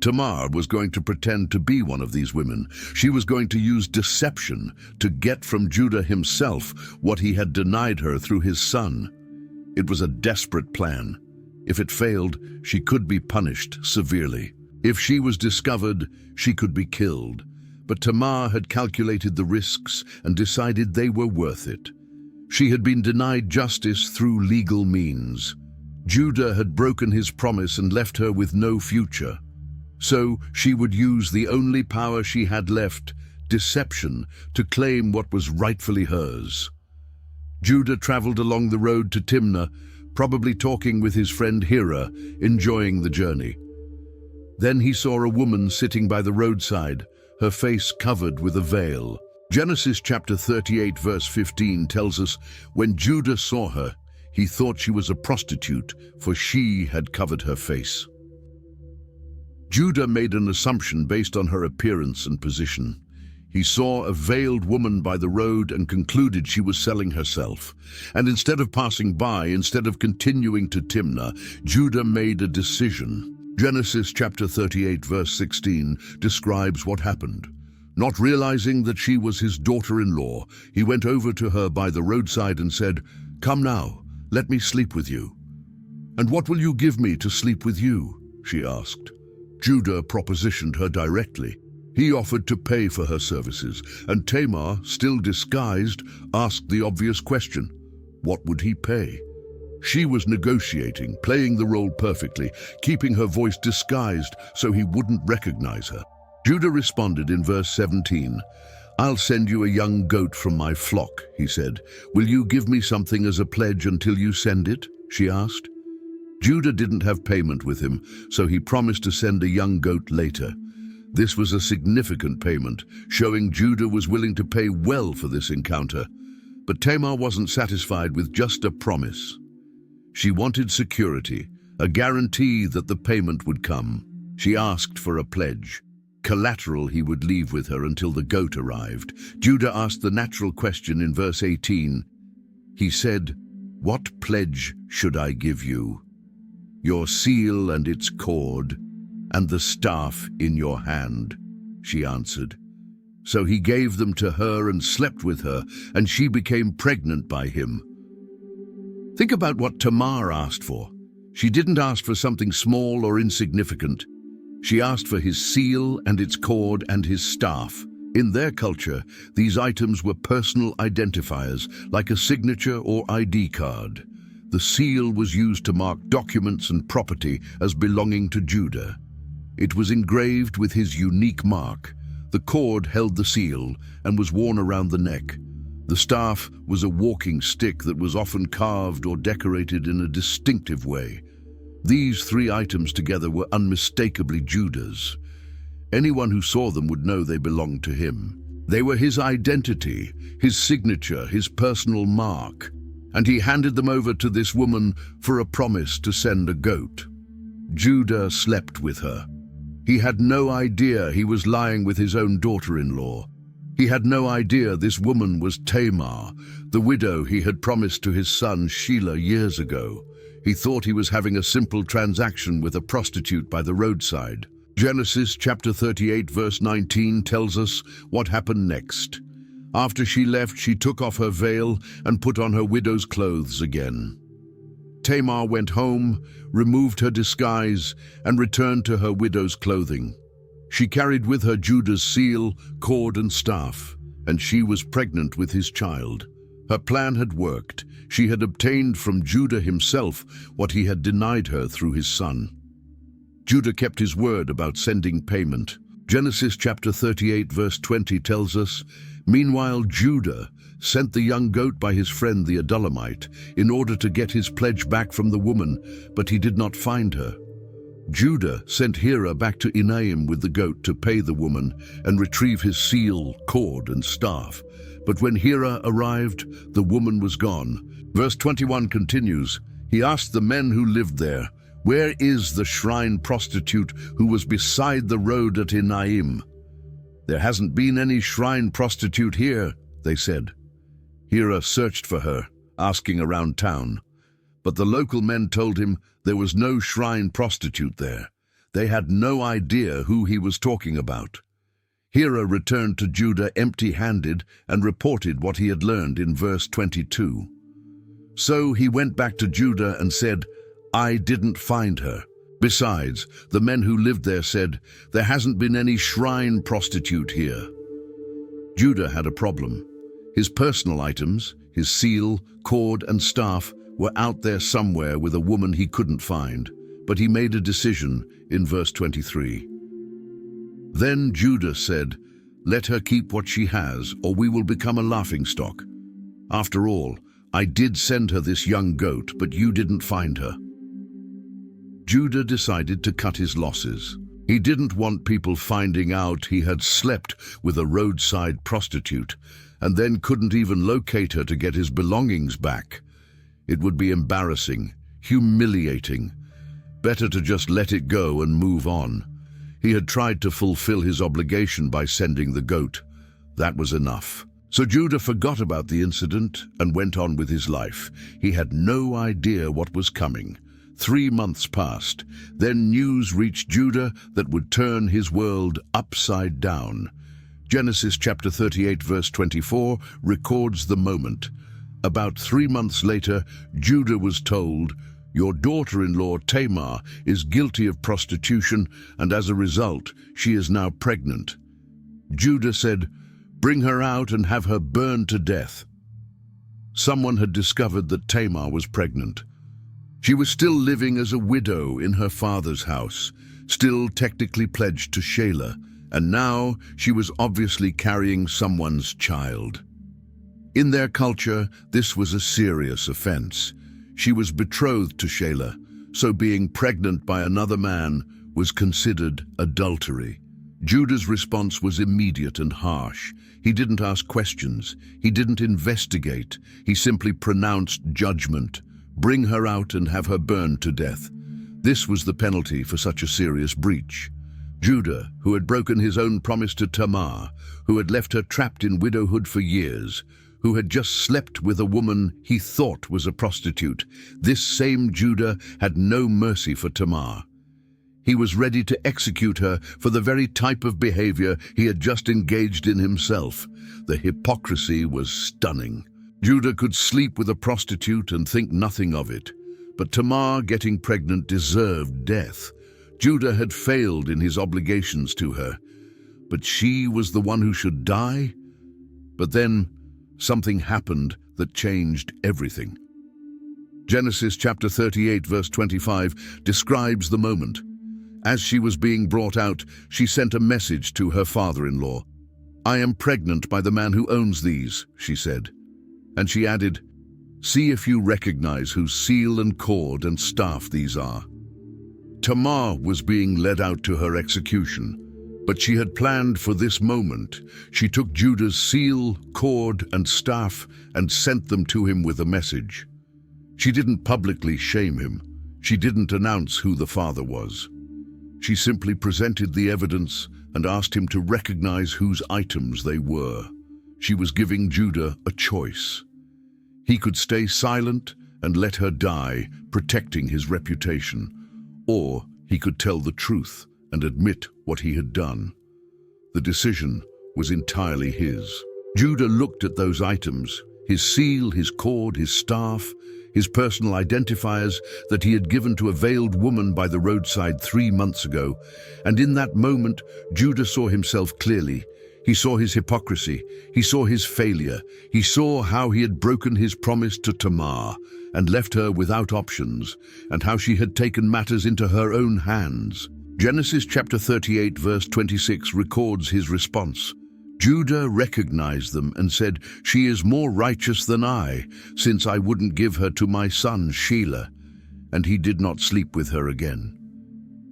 Tamar was going to pretend to be one of these women. She was going to use deception to get from Judah himself what he had denied her through his son. It was a desperate plan. If it failed, she could be punished severely. If she was discovered, she could be killed. But Tamar had calculated the risks and decided they were worth it. She had been denied justice through legal means. Judah had broken his promise and left her with no future. So she would use the only power she had left, deception, to claim what was rightfully hers. Judah traveled along the road to Timnah, probably talking with his friend Hira, enjoying the journey. Then he saw a woman sitting by the roadside, her face covered with a veil. Genesis chapter 38 verse 15 tells us, when Judah saw her, he thought she was a prostitute, for she had covered her face. Judah made an assumption based on her appearance and position. He saw a veiled woman by the road and concluded she was selling herself. And instead of passing by, instead of continuing to Timnah, Judah made a decision. Genesis chapter 38 verse 16 describes what happened. Not realizing that she was his daughter-in-law, he went over to her by the roadside and said, "Come now, let me sleep with you." "And what will you give me to sleep with you?" she asked. Judah propositioned her directly. He offered to pay for her services, and Tamar, still disguised, asked the obvious question: what would he pay? She was negotiating, playing the role perfectly, keeping her voice disguised so he wouldn't recognize her. Judah responded in verse 17, "I'll send you a young goat from my flock," he said. "Will you give me something as a pledge until you send it?" she asked. Judah didn't have payment with him, so he promised to send a young goat later. This was a significant payment, showing Judah was willing to pay well for this encounter. But Tamar wasn't satisfied with just a promise. She wanted security, a guarantee that the payment would come. She asked for a pledge, collateral he would leave with her until the goat arrived. Judah asked the natural question in verse 18. He said, "What pledge should I give you?" "Your seal and its cord, and the staff in your hand," she answered. So he gave them to her and slept with her, and she became pregnant by him. Think about what Tamar asked for. She didn't ask for something small or insignificant. She asked for his seal and its cord and his staff. In their culture, these items were personal identifiers, like a signature or ID card. The seal was used to mark documents and property as belonging to Judah. It was engraved with his unique mark. The cord held the seal and was worn around the neck. The staff was a walking stick that was often carved or decorated in a distinctive way. These three items together were unmistakably Judah's. Anyone who saw them would know they belonged to him. They were his identity, his signature, his personal mark. And he handed them over to this woman for a promise to send a goat. Judah slept with her. He had no idea he was lying with his own daughter-in-law. He had no idea this woman was Tamar, the widow he had promised to his son Shelah years ago. He thought he was having a simple transaction with a prostitute by the roadside. Genesis chapter 38 verse 19 tells us what happened next. After she left, she took off her veil and put on her widow's clothes again. Tamar went home, removed her disguise, and returned to her widow's clothing. She carried with her Judah's seal, cord, and staff, and she was pregnant with his child. Her plan had worked. She had obtained from Judah himself what he had denied her through his son. Judah kept his word about sending payment. Genesis chapter 38 verse 20 tells us, "Meanwhile Judah sent the young goat by his friend the Adullamite in order to get his pledge back from the woman, but he did not find her. Judah sent Hira back to Enaim with the goat to pay the woman and retrieve his seal, cord, and staff. But when Hira arrived, the woman was gone." Verse 21 continues, "He asked the men who lived there, 'Where is the shrine prostitute who was beside the road at Enaim?' 'There hasn't been any shrine prostitute here,' they said. Hira searched for her, asking around town. But the local men told him there was no shrine prostitute there. They had no idea who he was talking about. Hira returned to Judah empty-handed and reported what he had learned in verse 22. So he went back to Judah and said, "I didn't find her. Besides, the men who lived there said, 'There hasn't been any shrine prostitute here.'" Judah had a problem. His personal items, his seal, cord, and staff, were out there somewhere with a woman he couldn't find, but he made a decision in verse 23. "Then Judah said, 'Let her keep what she has, or we will become a laughingstock. After all, I did send her this young goat, but you didn't find her.'" Judah decided to cut his losses. He didn't want people finding out he had slept with a roadside prostitute and then couldn't even locate her to get his belongings back. It would be embarrassing, humiliating. Better to just let it go and move on. He had tried to fulfill his obligation by sending the goat. That was enough. So Judah forgot about the incident and went on with his life. He had no idea what was coming. 3 months passed. Then news reached Judah that would turn his world upside down. Genesis chapter 38 verse 24 records the moment. About 3 months later, Judah was told, "Your daughter-in-law Tamar is guilty of prostitution, and as a result, she is now pregnant." Judah said, "Bring her out and have her burned to death." Someone had discovered that Tamar was pregnant. She was still living as a widow in her father's house, still technically pledged to Shelah, and now she was obviously carrying someone's child. In their culture, this was a serious offense. She was betrothed to Shelah, so being pregnant by another man was considered adultery. Judah's response was immediate and harsh. He didn't ask questions. He didn't investigate. He simply pronounced judgment. "Bring her out and have her burned to death." This was the penalty for such a serious breach. Judah, who had broken his own promise to Tamar, who had left her trapped in widowhood for years, who had just slept with a woman he thought was a prostitute, this same Judah had no mercy for Tamar. He was ready to execute her for the very type of behavior he had just engaged in himself. The hypocrisy was stunning. Judah could sleep with a prostitute and think nothing of it, but Tamar getting pregnant deserved death. Judah had failed in his obligations to her, but she was the one who should die? But then something happened that changed everything. Genesis chapter 38 verse 25 describes the moment. As she was being brought out, she sent a message to her father-in-law. "I am pregnant by the man who owns these," she said. And she added, "See if you recognize whose seal and cord and staff these are." Tamar was being led out to her execution, but she had planned for this moment. She took Judah's seal, cord, and staff and sent them to him with a message. She didn't publicly shame him. She didn't announce who the father was. She simply presented the evidence and asked him to recognize whose items they were. She was giving Judah a choice. He could stay silent and let her die, protecting his reputation, or he could tell the truth and admit what he had done. The decision was entirely his. Judah looked at those items, his seal, his cord, his staff, his personal identifiers that he had given to a veiled woman by the roadside 3 months ago, and in that moment, Judah saw himself clearly. He saw his hypocrisy, he saw his failure, he saw how he had broken his promise to Tamar and left her without options, and how she had taken matters into her own hands. Genesis chapter 38 verse 26 records his response. Judah recognized them and said, "She is more righteous than I, since I wouldn't give her to my son Shelah." And he did not sleep with her again.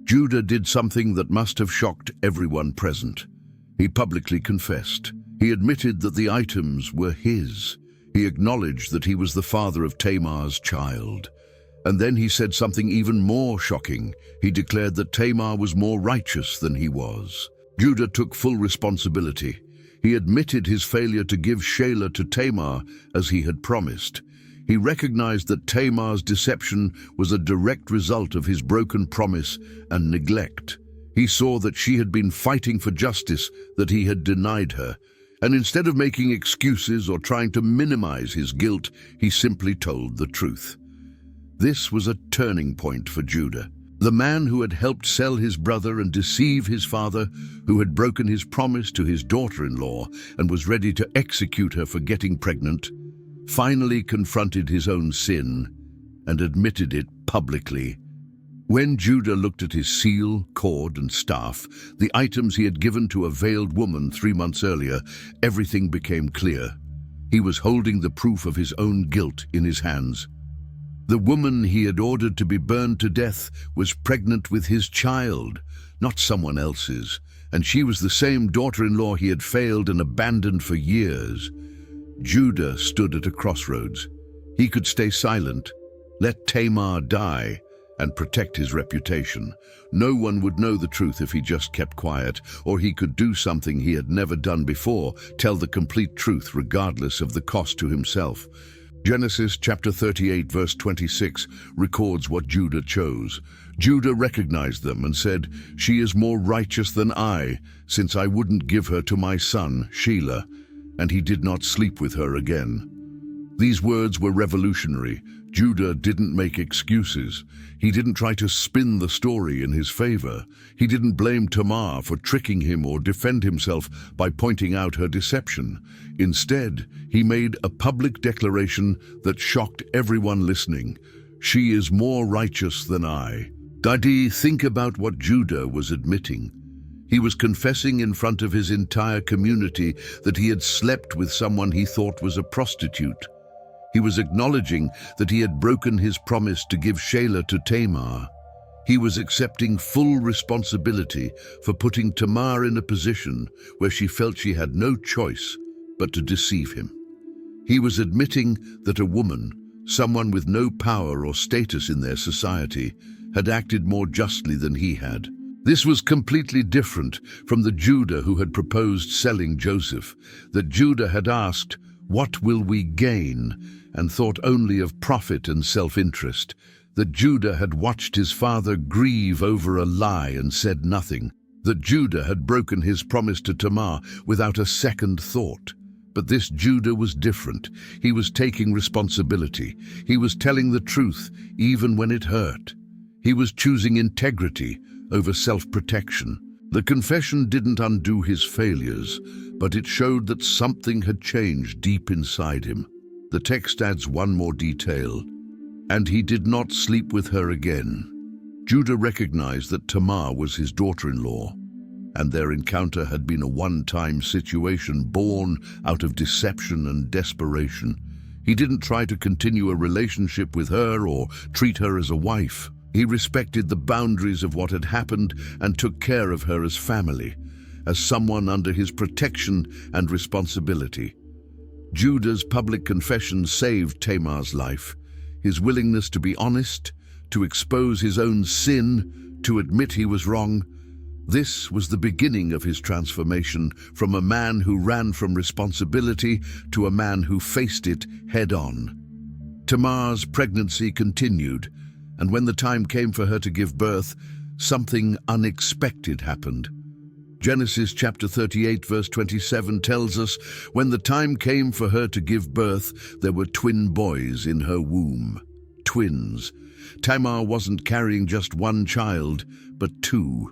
Judah did something that must have shocked everyone present. He publicly confessed. He admitted that the items were his. He acknowledged that he was the father of Tamar's child. And then he said something even more shocking. He declared that Tamar was more righteous than he was. Judah took full responsibility. He admitted his failure to give Shelah to Tamar as he had promised. He recognized that Tamar's deception was a direct result of his broken promise and neglect. He saw that she had been fighting for justice that he had denied her, and instead of making excuses or trying to minimize his guilt, he simply told the truth. This was a turning point for Judah. The man who had helped sell his brother and deceive his father, who had broken his promise to his daughter-in-law and was ready to execute her for getting pregnant, finally confronted his own sin and admitted it publicly. When Judah looked at his seal, cord, and staff, the items he had given to a veiled woman 3 months earlier, everything became clear. He was holding the proof of his own guilt in his hands. The woman he had ordered to be burned to death was pregnant with his child, not someone else's, and she was the same daughter-in-law he had failed and abandoned for years. Judah stood at a crossroads. He could stay silent, let Tamar die, and protect his reputation. No one would know the truth if he just kept quiet, or he could do something he had never done before, tell the complete truth regardless of the cost to himself. Genesis chapter 38 verse 26 records what Judah chose. Judah recognized them and said, "She is more righteous than I, since I wouldn't give her to my son Shelah," and he did not sleep with her again. These words were revolutionary. Judah didn't make excuses. He didn't try to spin the story in his favor. He didn't blame Tamar for tricking him or defend himself by pointing out her deception. Instead, he made a public declaration that shocked everyone listening. "She is more righteous than I." Daddy, think about what Judah was admitting. He was confessing in front of his entire community that he had slept with someone he thought was a prostitute. He was acknowledging that he had broken his promise to give Shelah to Tamar. He was accepting full responsibility for putting Tamar in a position where she felt she had no choice but to deceive him. He was admitting that a woman, someone with no power or status in their society, had acted more justly than he had. This was completely different from the Judah who had proposed selling Joseph, that Judah had asked, "What will we gain?" and thought only of profit and self-interest, that Judah had watched his father grieve over a lie and said nothing, that Judah had broken his promise to Tamar without a second thought. But this Judah was different. He was taking responsibility. He was telling the truth, even when it hurt. He was choosing integrity over self-protection. The confession didn't undo his failures, but it showed that something had changed deep inside him. The text adds one more detail. And he did not sleep with her again. Judah recognized that Tamar was his daughter-in-law, and their encounter had been a one-time situation born out of deception and desperation. He didn't try to continue a relationship with her or treat her as a wife. He respected the boundaries of what had happened and took care of her as family, as someone under his protection and responsibility. Judah's public confession saved Tamar's life. His willingness to be honest, to expose his own sin, to admit he was wrong, this was the beginning of his transformation from a man who ran from responsibility to a man who faced it head-on. Tamar's pregnancy continued, and when the time came for her to give birth, something unexpected happened. Genesis chapter 38 verse 27 tells us, when the time came for her to give birth, there were twin boys in her womb. Twins. Tamar wasn't carrying just one child, but two.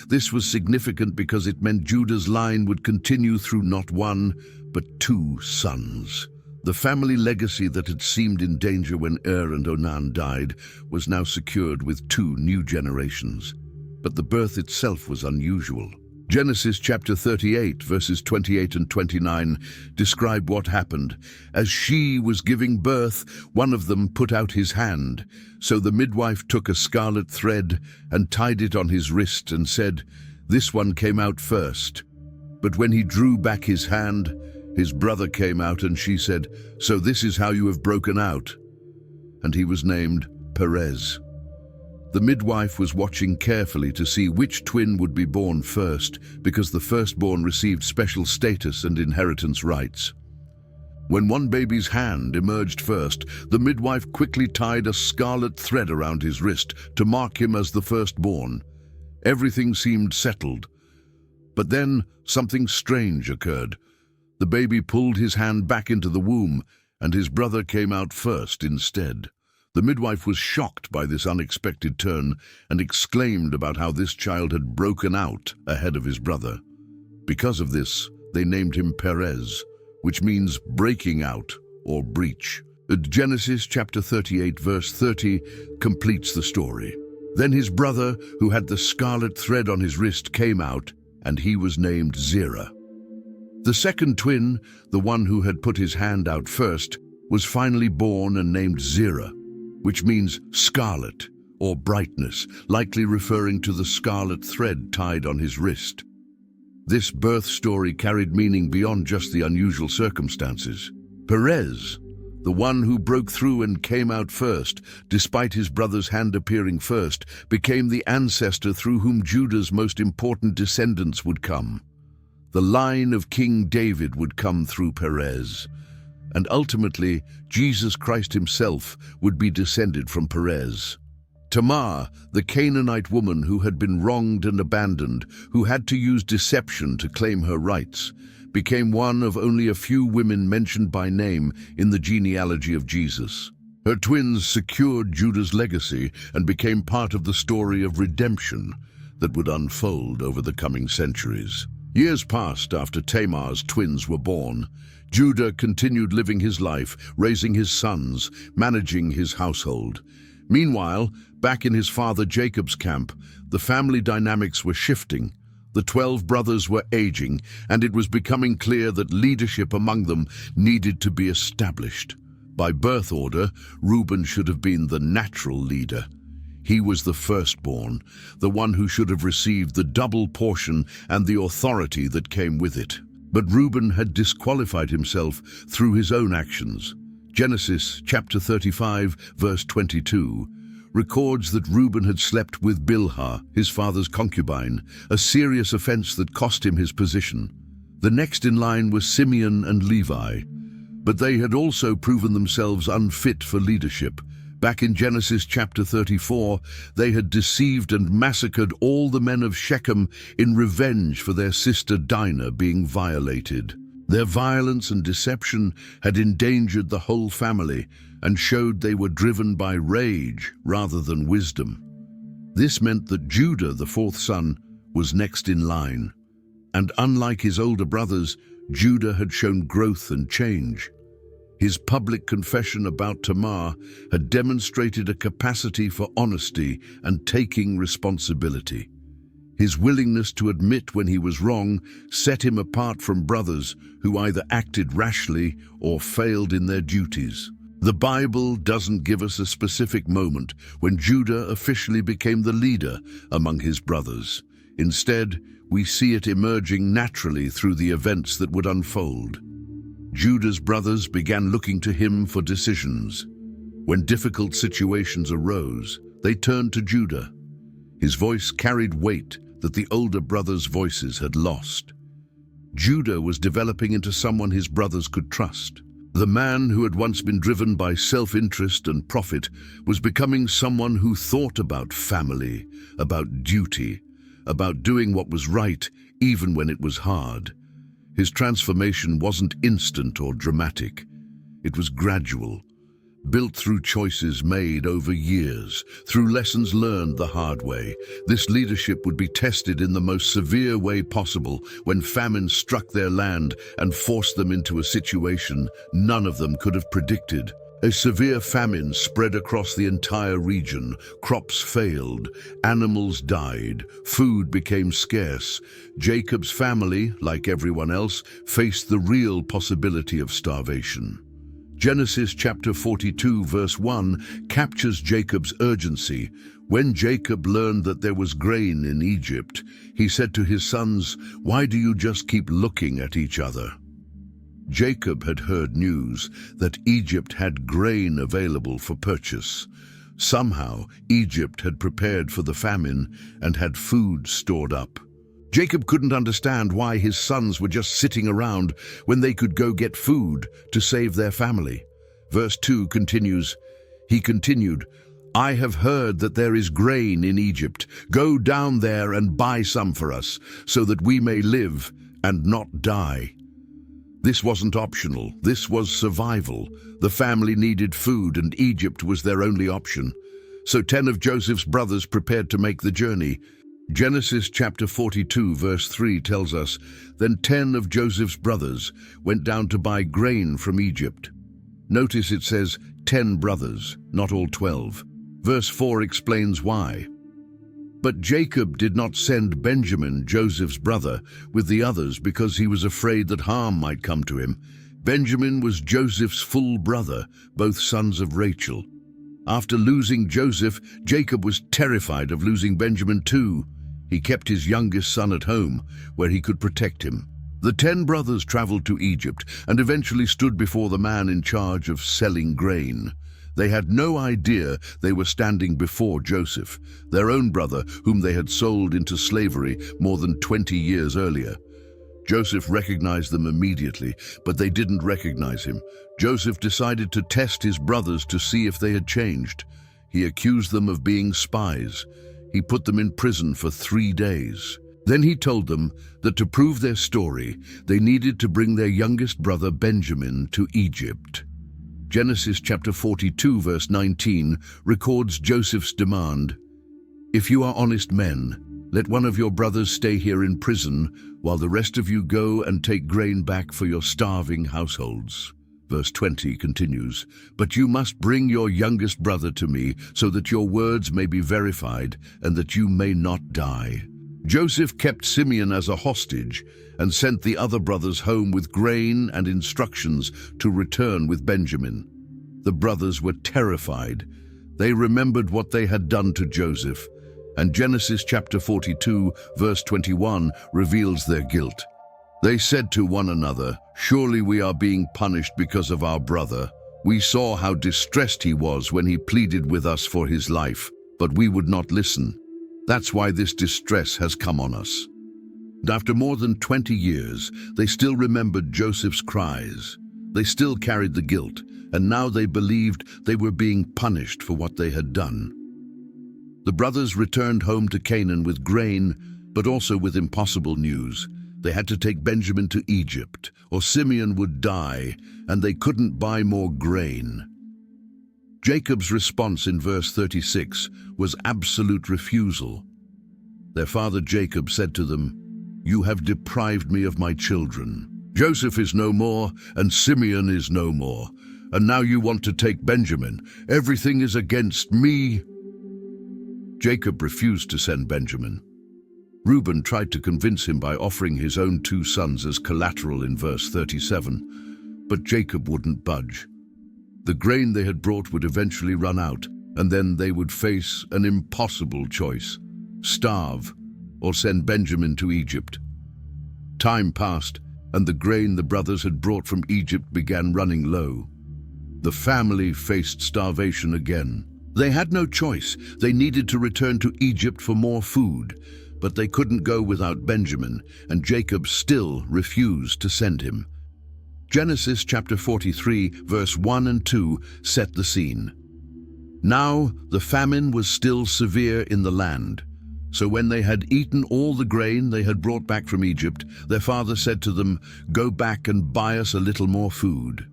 This was significant because it meant Judah's line would continue through not one, but two sons. The family legacy that had seemed in danger when and Onan died was now secured with two new generations. but the birth itself was unusual. Genesis chapter 38, verses 28 and 29 describe what happened. As she was giving birth, one of them put out his hand. So the midwife took a scarlet thread and tied it on his wrist and said, "This one came out first." But when he drew back his hand, his brother came out, and she said, "So this is how you have broken out." And he was named Perez. The midwife was watching carefully to see which twin would be born first, because the firstborn received special status and inheritance rights. When one baby's hand emerged first, the midwife quickly tied a scarlet thread around his wrist to mark him as the firstborn. Everything seemed settled. But then something strange occurred. The baby pulled his hand back into the womb, and his brother came out first instead. The midwife was shocked by this unexpected turn and exclaimed about how this child had broken out ahead of his brother. Because of this, they named him Perez, which means breaking out or breach. Genesis chapter 38, verse 30 completes the story. Then his brother, who had the scarlet thread on his wrist, came out, and he was named Zerah. The second twin, the one who had put his hand out first, was finally born and named Zerah, which means scarlet or brightness, likely referring to the scarlet thread tied on his wrist. This birth story carried meaning beyond just the unusual circumstances. Perez, the one who broke through and came out first, despite his brother's hand appearing first, became the ancestor through whom Judah's most important descendants would come. The line of King David would come through Perez, and ultimately, Jesus Christ himself would be descended from Perez. Tamar, the Canaanite woman who had been wronged and abandoned, who had to use deception to claim her rights, became one of only a few women mentioned by name in the genealogy of Jesus. Her twins secured Judah's legacy and became part of the story of redemption that would unfold over the coming centuries. Years passed after Tamar's twins were born. Judah continued living his life, raising his sons, managing his household. Meanwhile, back in his father Jacob's camp, the family dynamics were shifting. The 12 brothers were aging, and it was becoming clear that leadership among them needed to be established. By birth order, Reuben should have been the natural leader. He was the firstborn, the one who should have received the double portion and the authority that came with it. But Reuben had disqualified himself through his own actions. Genesis chapter 35, verse 22, records that Reuben had slept with Bilhah, his father's concubine, a serious offense that cost him his position. The next in line was Simeon and Levi, but they had also proven themselves unfit for leadership. Back in Genesis chapter 34, they had deceived and massacred all the men of Shechem in revenge for their sister Dinah being violated. Their violence and deception had endangered the whole family and showed they were driven by rage rather than wisdom. This meant that Judah, the fourth son, was next in line. And unlike his older brothers, Judah had shown growth and change. His public confession about Tamar had demonstrated a capacity for honesty and taking responsibility. His willingness to admit when he was wrong set him apart from brothers who either acted rashly or failed in their duties. The Bible doesn't give us a specific moment when Judah officially became the leader among his brothers. Instead, we see it emerging naturally through the events that would unfold. Judah's brothers began looking to him for decisions. When difficult situations arose, they turned to Judah. His voice carried weight that the older brothers' voices had lost. Judah was developing into someone his brothers could trust. The man who had once been driven by self-interest and profit was becoming someone who thought about family, about duty, about doing what was right even when it was hard. His transformation wasn't instant or dramatic. It was gradual, built through choices made over years, through lessons learned the hard way. This leadership would be tested in the most severe way possible when famine struck their land and forced them into a situation none of them could have predicted. A severe famine spread across the entire region. Crops failed, animals died, food became scarce. Jacob's family, like everyone else, faced the real possibility of starvation. Genesis chapter 42 verse 1 captures Jacob's urgency. When Jacob learned that there was grain in Egypt, he said to his sons, "Why do you just keep looking at each other?" Jacob had heard news that Egypt had grain available for purchase. Somehow, Egypt had prepared for the famine and had food stored up. Jacob couldn't understand why his sons were just sitting around when they could go get food to save their family. Verse 2 continues, he continued, "I have heard that there is grain in Egypt. Go down there and buy some for us, so that we may live and not die." This wasn't optional. This was survival. The family needed food, and Egypt was their only option. So 10 of Joseph's brothers prepared to make the journey. Genesis chapter 42 verse 3 tells us, "Then 10 of Joseph's brothers went down to buy grain from Egypt." Notice it says 10 brothers, not all 12. Verse 4 explains why. But Jacob did not send Benjamin, Joseph's brother, with the others because he was afraid that harm might come to him. Benjamin was Joseph's full brother, both sons of Rachel. After losing Joseph, Jacob was terrified of losing Benjamin too. He kept his youngest son at home, where he could protect him. The 10 brothers traveled to Egypt and eventually stood before the man in charge of selling grain. They had no idea they were standing before Joseph, their own brother whom they had sold into slavery more than 20 years earlier. Joseph recognized them immediately, but they didn't recognize him. Joseph decided to test his brothers to see if they had changed. He accused them of being spies. He put them in prison for 3 days. Then he told them that to prove their story, they needed to bring their youngest brother Benjamin to Egypt. Genesis chapter 42 verse 19 records Joseph's demand. "If you are honest men, let one of your brothers stay here in prison while the rest of you go and take grain back for your starving households." Verse 20 continues, "But you must bring your youngest brother to me so that your words may be verified and that you may not die." Joseph kept Simeon as a hostage and sent the other brothers home with grain and instructions to return with Benjamin. The brothers were terrified. They remembered what they had done to Joseph, and Genesis chapter 42 verse 21 reveals their guilt. They said to one another, "Surely we are being punished because of our brother. We saw how distressed he was when he pleaded with us for his life, but we would not listen. That's why this distress has come on us." And after more than 20 years, they still remembered Joseph's cries. They still carried the guilt, and now they believed they were being punished for what they had done. The brothers returned home to Canaan with grain, but also with impossible news. They had to take Benjamin to Egypt, or Simeon would die, and they couldn't buy more grain. Jacob's response in verse 36 was absolute refusal. Their father Jacob said to them, "You have deprived me of my children. Joseph is no more, and Simeon is no more. And now you want to take Benjamin. Everything is against me." Jacob refused to send Benjamin. Reuben tried to convince him by offering his own 2 sons as collateral in verse 37, but Jacob wouldn't budge. The grain they had brought would eventually run out, and then they would face an impossible choice: starve or send Benjamin to Egypt. Time passed, and the grain the brothers had brought from Egypt began running low. The family faced starvation again. They had no choice. They needed to return to Egypt for more food, but they couldn't go without Benjamin, and Jacob still refused to send him. Genesis chapter 43, verse 1 and 2 set the scene. Now the famine was still severe in the land. So when they had eaten all the grain they had brought back from Egypt, their father said to them, "Go back and buy us a little more food."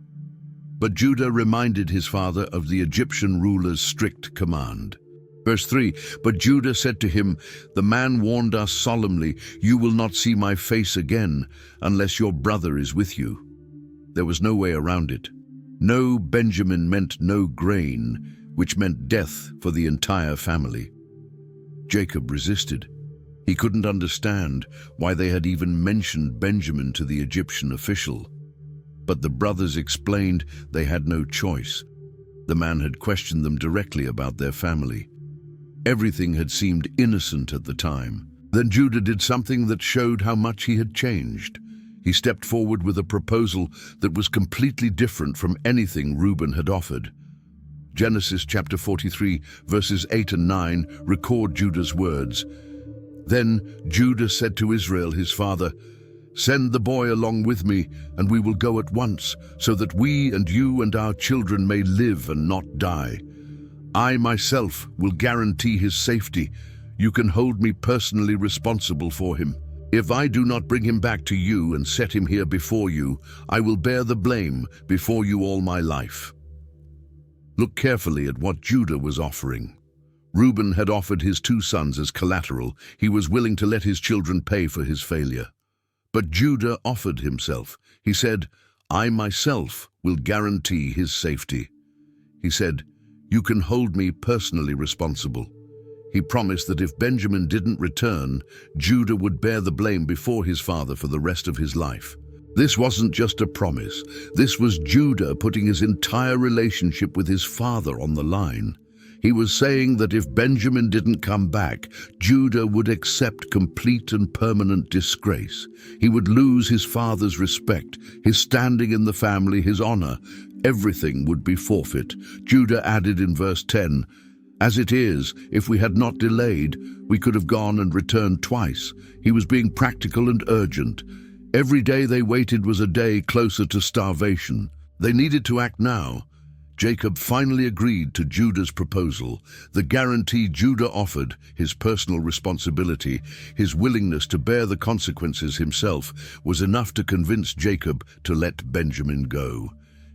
But Judah reminded his father of the Egyptian ruler's strict command. Verse 3, "But Judah said to him, 'The man warned us solemnly, you will not see my face again unless your brother is with you.'" There was no way around it. No Benjamin meant no grain, which meant death for the entire family. Jacob resisted. He couldn't understand why they had even mentioned Benjamin to the Egyptian official. But the brothers explained they had no choice. The man had questioned them directly about their family. Everything had seemed innocent at the time. Then Judah did something that showed how much he had changed. He stepped forward with a proposal that was completely different from anything Reuben had offered. Genesis chapter 43, verses 8 and 9 record Judah's words. Then Judah said to Israel his father, "Send the boy along with me, and we will go at once, so that we and you and our children may live and not die. I myself will guarantee his safety. You can hold me personally responsible for him. If I do not bring him back to you and set him here before you, I will bear the blame before you all my life." Look carefully at what Judah was offering. Reuben had offered his 2 sons as collateral. He was willing to let his children pay for his failure. But Judah offered himself. He said, "I myself will guarantee his safety." He said, "You can hold me personally responsible." He promised that if Benjamin didn't return, Judah would bear the blame before his father for the rest of his life. This wasn't just a promise. This was Judah putting his entire relationship with his father on the line. He was saying that if Benjamin didn't come back, Judah would accept complete and permanent disgrace. He would lose his father's respect, his standing in the family, his honor. Everything would be forfeit. Judah added in verse 10, "As it is, if we had not delayed, we could have gone and returned twice." He was being practical and urgent. Every day they waited was a day closer to starvation. They needed to act now. Jacob finally agreed to Judah's proposal. The guarantee Judah offered, his personal responsibility, his willingness to bear the consequences himself, was enough to convince Jacob to let Benjamin go.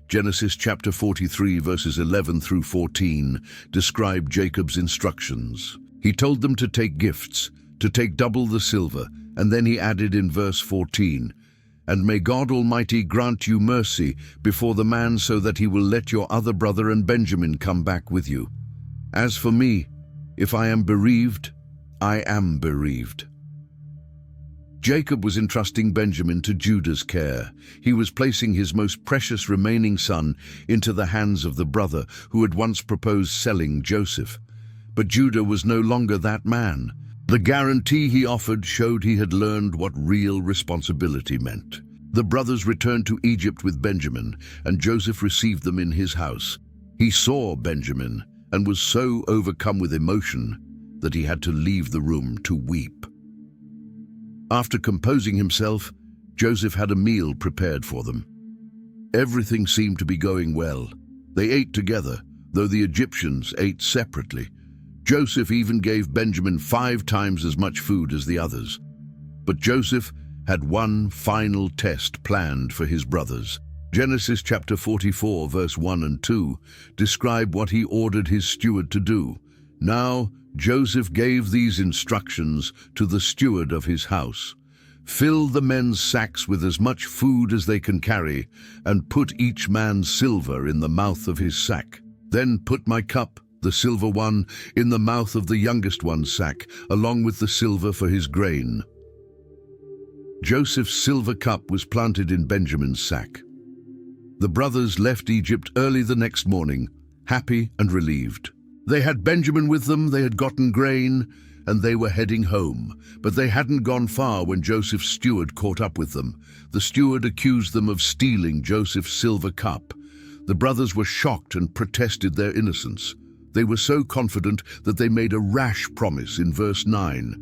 Genesis chapter 43, verses 11 through 14, describe Jacob's instructions. He told them to take gifts, to take double the silver, and then he added in verse 14, "And may God Almighty grant you mercy before the man so that he will let your other brother and Benjamin come back with you. As for me, if I am bereaved, I am bereaved." Jacob was entrusting Benjamin to Judah's care. He was placing his most precious remaining son into the hands of the brother who had once proposed selling Joseph. But Judah was no longer that man. The guarantee he offered showed he had learned what real responsibility meant. The brothers returned to Egypt with Benjamin, and Joseph received them in his house. He saw Benjamin and was so overcome with emotion that he had to leave the room to weep. After composing himself, Joseph had a meal prepared for them. Everything seemed to be going well. They ate together, though the Egyptians ate separately. Joseph even gave Benjamin 5 times as much food as the others. But Joseph had one final test planned for his brothers. Genesis chapter 44, verse 1 and 2 describe what he ordered his steward to do. Now Joseph gave these instructions to the steward of his house. "Fill the men's sacks with as much food as they can carry, and put each man's silver in the mouth of his sack. Then put my cup, the silver one, in the mouth of the youngest one's sack, along with the silver for his grain." Joseph's silver cup was planted in Benjamin's sack. The brothers left Egypt early the next morning, happy and relieved. They had Benjamin with them, they had gotten grain, and they were heading home. But they hadn't gone far when Joseph's steward caught up with them. The steward accused them of stealing Joseph's silver cup. The brothers were shocked and protested their innocence. They were so confident that they made a rash promise in verse 9.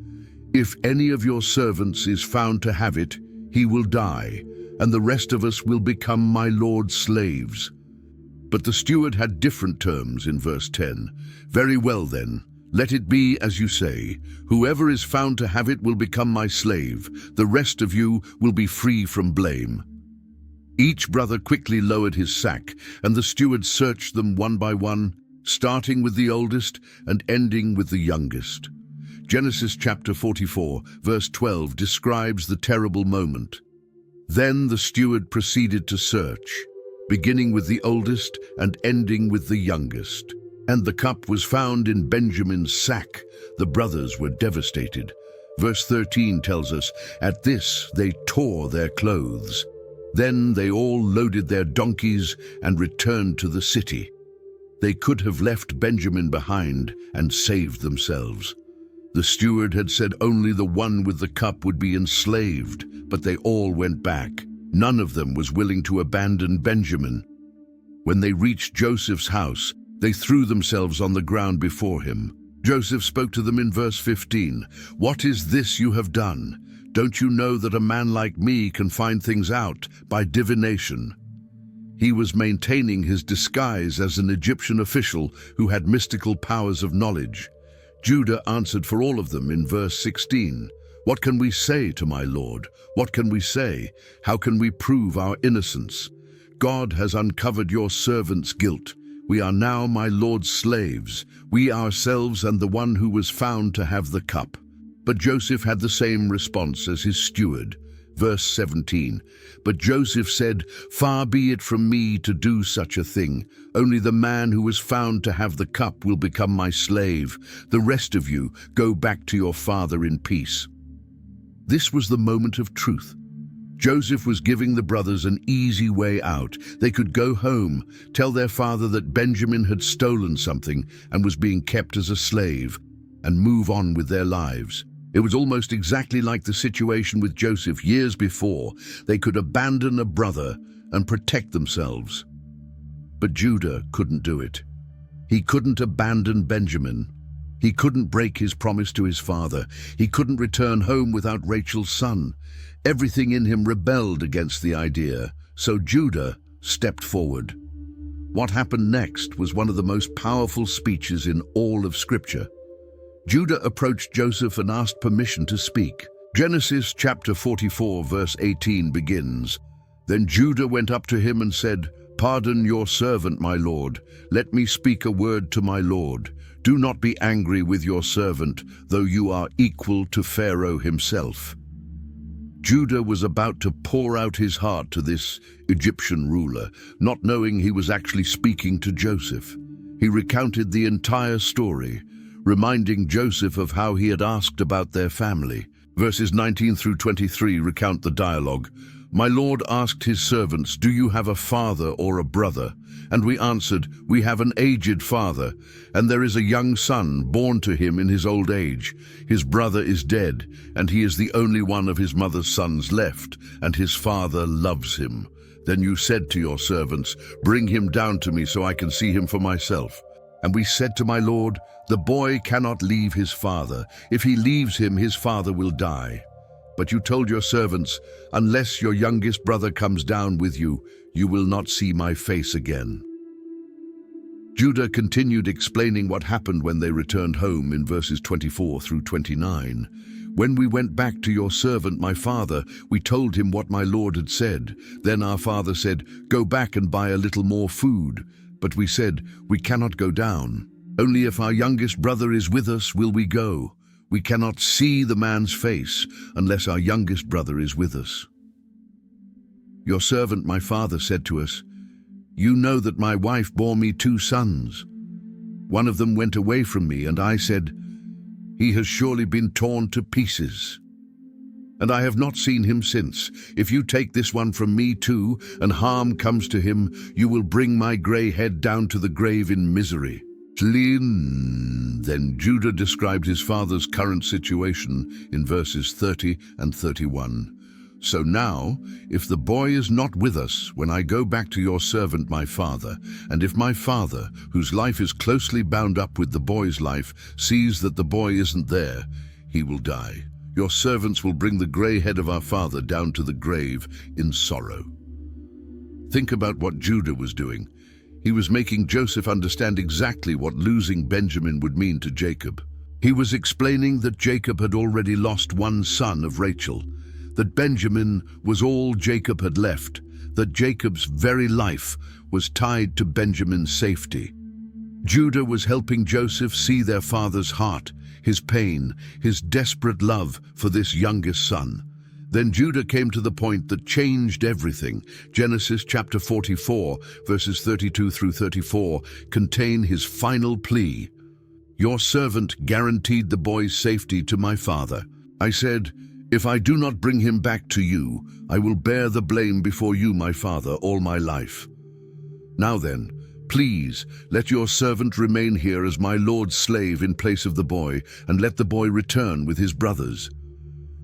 "If any of your servants is found to have it, he will die, and the rest of us will become my lord's slaves." But the steward had different terms in verse 10. "Very well then, let it be as you say. Whoever is found to have it will become my slave. The rest of you will be free from blame." Each brother quickly lowered his sack, and the steward searched them one by one, starting with the oldest and ending with the youngest. Genesis chapter 44, verse 12 describes the terrible moment. Then the steward proceeded to search. beginning with the oldest and ending with the youngest. And the cup was found in Benjamin's sack. The brothers were devastated. Verse 13 tells us, "At this they tore their clothes. Then they all loaded their donkeys and returned to the city." They could have left Benjamin behind and saved themselves. The steward had said only the one with the cup would be enslaved, but they all went back. None of them was willing to abandon Benjamin. When they reached Joseph's house, they threw themselves on the ground before him. Joseph spoke to them in verse 15, "What is this you have done? Don't you know that a man like me can find things out by divination?" He was maintaining his disguise as an Egyptian official who had mystical powers of knowledge. Judah answered for all of them in verse 16, "What can we say to my lord? What can we say? How can we prove our innocence? God has uncovered your servant's guilt. We are now my lord's slaves, we ourselves and the one who was found to have the cup." But Joseph had the same response as his steward. Verse 17, "But Joseph said, 'Far be it from me to do such a thing. Only the man who was found to have the cup will become my slave. The rest of you go back to your father in peace.'" This was the moment of truth. Joseph was giving the brothers an easy way out. They could go home, tell their father that Benjamin had stolen something and was being kept as a slave, and move on with their lives. It was almost exactly like the situation with Joseph years before. They could abandon a brother and protect themselves. But Judah couldn't do it. He couldn't abandon Benjamin. He couldn't break his promise to his father. He couldn't return home without Rachel's son. Everything in him rebelled against the idea, so Judah stepped forward. What happened next was one of the most powerful speeches in all of Scripture. Judah approached Joseph and asked permission to speak. Genesis chapter 44 verse 18 begins, "Then Judah went up to him and said, 'Pardon your servant, my lord. Let me speak a word to my lord. Do not be angry with your servant, though you are equal to Pharaoh himself.'" Judah was about to pour out his heart to this Egyptian ruler, not knowing he was actually speaking to Joseph. He recounted the entire story, reminding Joseph of how he had asked about their family. Verses 19 through 23 recount the dialogue. "My lord asked his servants, 'Do you have a father or a brother?' And we answered, 'We have an aged father, and there is a young son born to him in his old age. His brother is dead, and he is the only one of his mother's sons left, and his father loves him. Then you said to your servants, Bring him down to me so I can see him for myself. And we said to my lord, The boy cannot leave his father. If he leaves him, his father will die. But you told your servants, Unless your youngest brother comes down with you, you will not see my face again." Judah continued explaining what happened when they returned home in verses 24 through 29. "When we went back to your servant, my father, we told him what my lord had said. Then our father said, Go back and buy a little more food. But we said, We cannot go down. Only if our youngest brother is with us will we go. We cannot see the man's face unless our youngest brother is with us. Your servant, my father, said to us, You know that my wife bore me 2 sons. One of them went away from me, and I said, He has surely been torn to pieces. And I have not seen him since. If you take this one from me too, and harm comes to him, you will bring my grey head down to the grave in misery." Then Judah described his father's current situation in verses 30 and 31. "So now, if the boy is not with us when I go back to your servant my father, and if my father, whose life is closely bound up with the boy's life, sees that the boy isn't there, he will die. Your servants will bring the grey head of our father down to the grave in sorrow." Think about what Judah was doing. He was making Joseph understand exactly what losing Benjamin would mean to Jacob. He was explaining that Jacob had already lost 1 son of Rachel, that Benjamin was all Jacob had left, that Jacob's very life was tied to Benjamin's safety. Judah was helping Joseph see their father's heart, his pain, his desperate love for this youngest son. Then Judah came to the point that changed everything. Genesis chapter 44, verses 32 through 34, contain his final plea. Your servant guaranteed the boy's safety to my father. I said, if I do not bring him back to you, I will bear the blame before you, my father, all my life. Now then, please, let your servant remain here as my lord's slave in place of the boy, and let the boy return with his brothers.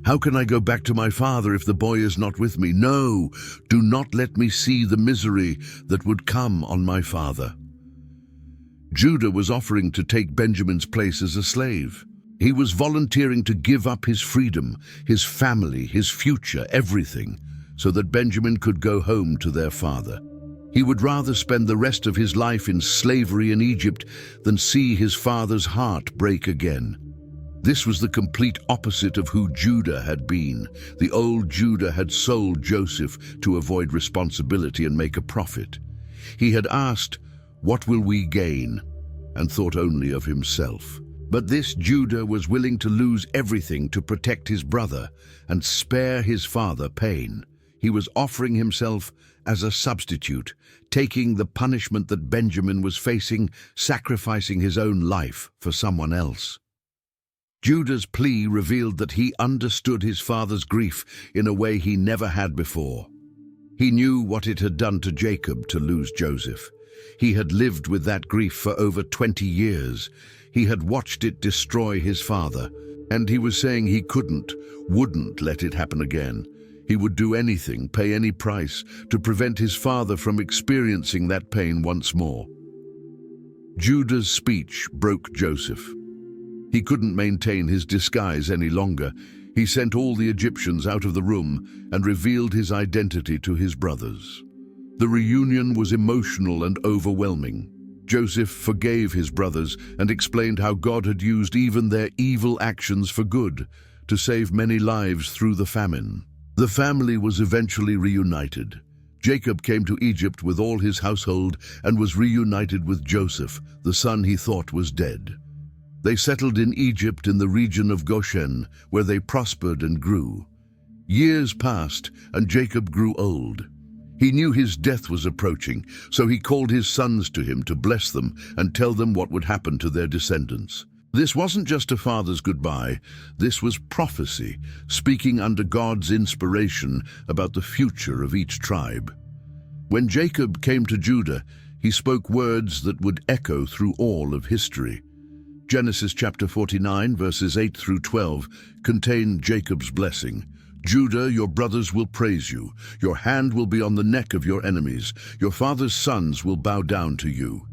How can I go back to my father if the boy is not with me? No, do not let me see the misery that would come on my father. Judah was offering to take Benjamin's place as a slave. He was volunteering to give up his freedom, his family, his future, everything, so that Benjamin could go home to their father. He would rather spend the rest of his life in slavery in Egypt than see his father's heart break again. This was the complete opposite of who Judah had been. The old Judah had sold Joseph to avoid responsibility and make a profit. He had asked, "What will we gain?" and thought only of himself. But this Judah was willing to lose everything to protect his brother and spare his father pain. He was offering himself as a substitute, taking the punishment that Benjamin was facing, sacrificing his own life for someone else. Judah's plea revealed that he understood his father's grief in a way he never had before. He knew what it had done to Jacob to lose Joseph. He had lived with that grief for over 20 years. He had watched it destroy his father, and he was saying he wouldn't let it happen again. He would do anything, pay any price, to prevent his father from experiencing that pain once more. Judah's speech broke Joseph. He couldn't maintain his disguise any longer. He sent all the Egyptians out of the room and revealed his identity to his brothers. The reunion was emotional and overwhelming. Joseph forgave his brothers and explained how God had used even their evil actions for good to save many lives through the famine. The family was eventually reunited. Jacob came to Egypt with all his household and was reunited with Joseph, the son he thought was dead. They settled in Egypt in the region of Goshen, where they prospered and grew. Years passed, and Jacob grew old. He knew his death was approaching, so he called his sons to him to bless them and tell them what would happen to their descendants. This wasn't just a father's goodbye. This was prophecy, speaking under God's inspiration about the future of each tribe. When Jacob came to Judah, he spoke words that would echo through all of history. Genesis chapter 49, verses 8 through 12, contain Jacob's blessing. Judah, your brothers will praise you. Your hand will be on the neck of your enemies. Your father's sons will bow down to you.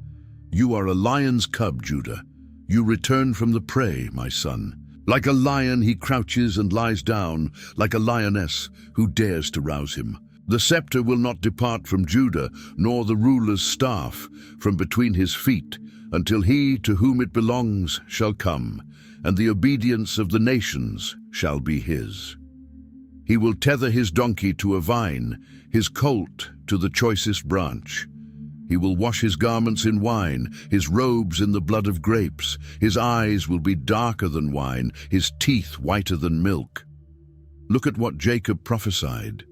You are a lion's cub, Judah. You return from the prey, my son. Like a lion he crouches and lies down, like a lioness who dares to rouse him. The scepter will not depart from Judah, nor the ruler's staff from between his feet, until he to whom it belongs shall come, and the obedience of the nations shall be his. He will tether his donkey to a vine, his colt to the choicest branch. He will wash his garments in wine, his robes in the blood of grapes. His eyes will be darker than wine, his teeth whiter than milk. Look at what Jacob prophesied.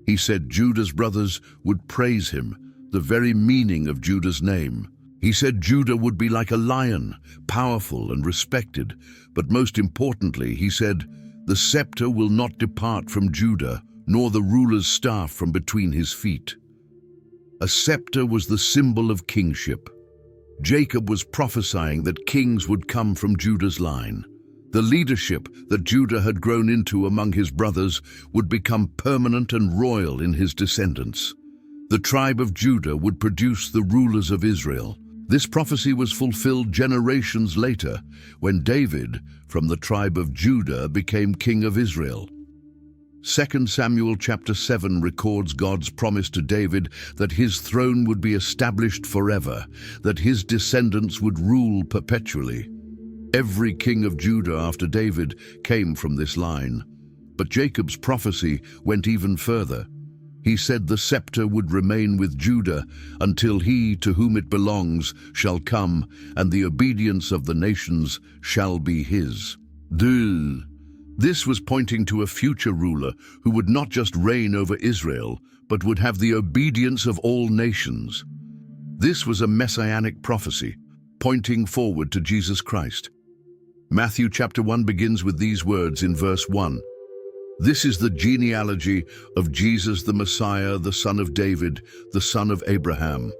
He said Judah's brothers would praise him, the very meaning of Judah's name. He said Judah would be like a lion, powerful and respected. But most importantly, he said, the scepter will not depart from Judah, nor the ruler's staff from between his feet. A scepter was the symbol of kingship. Jacob was prophesying that kings would come from Judah's line. The leadership that Judah had grown into among his brothers would become permanent and royal in his descendants. The tribe of Judah would produce the rulers of Israel. This prophecy was fulfilled generations later, when David, from the tribe of Judah, became king of Israel. 2 Samuel chapter 7 records God's promise to David that his throne would be established forever, that his descendants would rule perpetually. Every king of Judah after David came from this line. But Jacob's prophecy went even further. He said the scepter would remain with Judah until he to whom it belongs shall come, and the obedience of the nations shall be his. This was pointing to a future ruler who would not just reign over Israel, but would have the obedience of all nations. This was a messianic prophecy, pointing forward to Jesus Christ. Matthew chapter 1 begins with these words in verse 1. This is the genealogy of Jesus the Messiah, the son of David, the son of Abraham.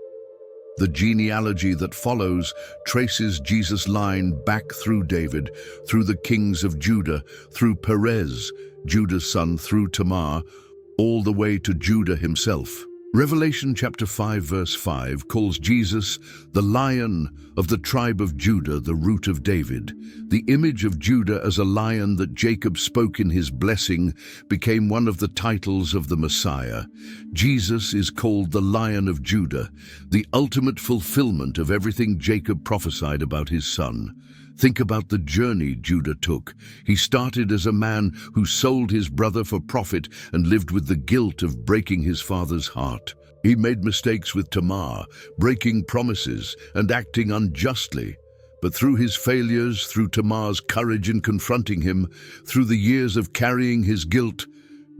The genealogy that follows traces Jesus' line back through David, through the kings of Judah, through Perez, Judah's son, through Tamar, all the way to Judah himself. Revelation chapter 5 verse 5 calls Jesus the Lion of the tribe of Judah, the root of David. The image of Judah as a lion that Jacob spoke in his blessing became one of the titles of the Messiah. Jesus is called the Lion of Judah, the ultimate fulfillment of everything Jacob prophesied about his son. Think about the journey Judah took. He started as a man who sold his brother for profit and lived with the guilt of breaking his father's heart. He made mistakes with Tamar, breaking promises and acting unjustly. But through his failures, through Tamar's courage in confronting him, through the years of carrying his guilt,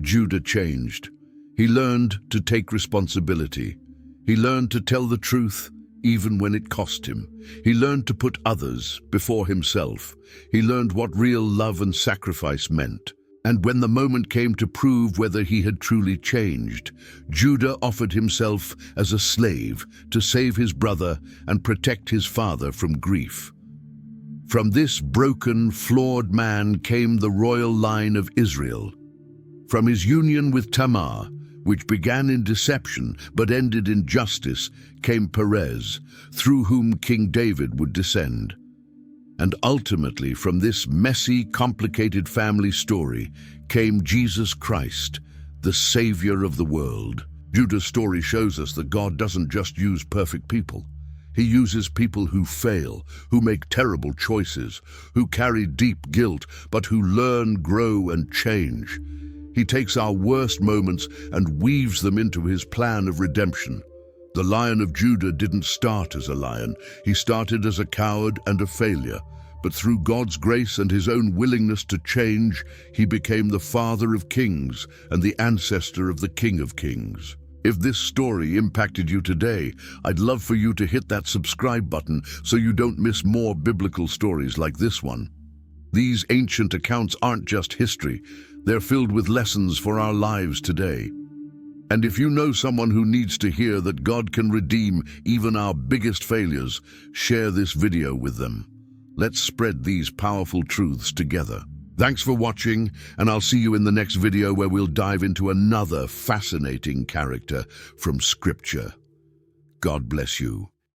Judah changed. He learned to take responsibility. He learned to tell the truth, even when it cost him. He learned to put others before himself. He learned what real love and sacrifice meant. And when the moment came to prove whether he had truly changed, Judah offered himself as a slave to save his brother and protect his father from grief. From this broken, flawed man came the royal line of Israel. From his union with Tamar, which began in deception but ended in justice, came Perez, through whom King David would descend. And ultimately, from this messy, complicated family story came Jesus Christ, the Savior of the world. Judah's story shows us that God doesn't just use perfect people. He uses people who fail, who make terrible choices, who carry deep guilt, but who learn, grow, and change. He takes our worst moments and weaves them into his plan of redemption. The Lion of Judah didn't start as a lion. He started as a coward and a failure. But through God's grace and his own willingness to change, he became the Father of Kings and the ancestor of the King of Kings. If this story impacted you today, I'd love for you to hit that subscribe button so you don't miss more biblical stories like this one. These ancient accounts aren't just history. They're filled with lessons for our lives today. And if you know someone who needs to hear that God can redeem even our biggest failures, share this video with them. Let's spread these powerful truths together. Thanks for watching, and I'll see you in the next video where we'll dive into another fascinating character from Scripture. God bless you.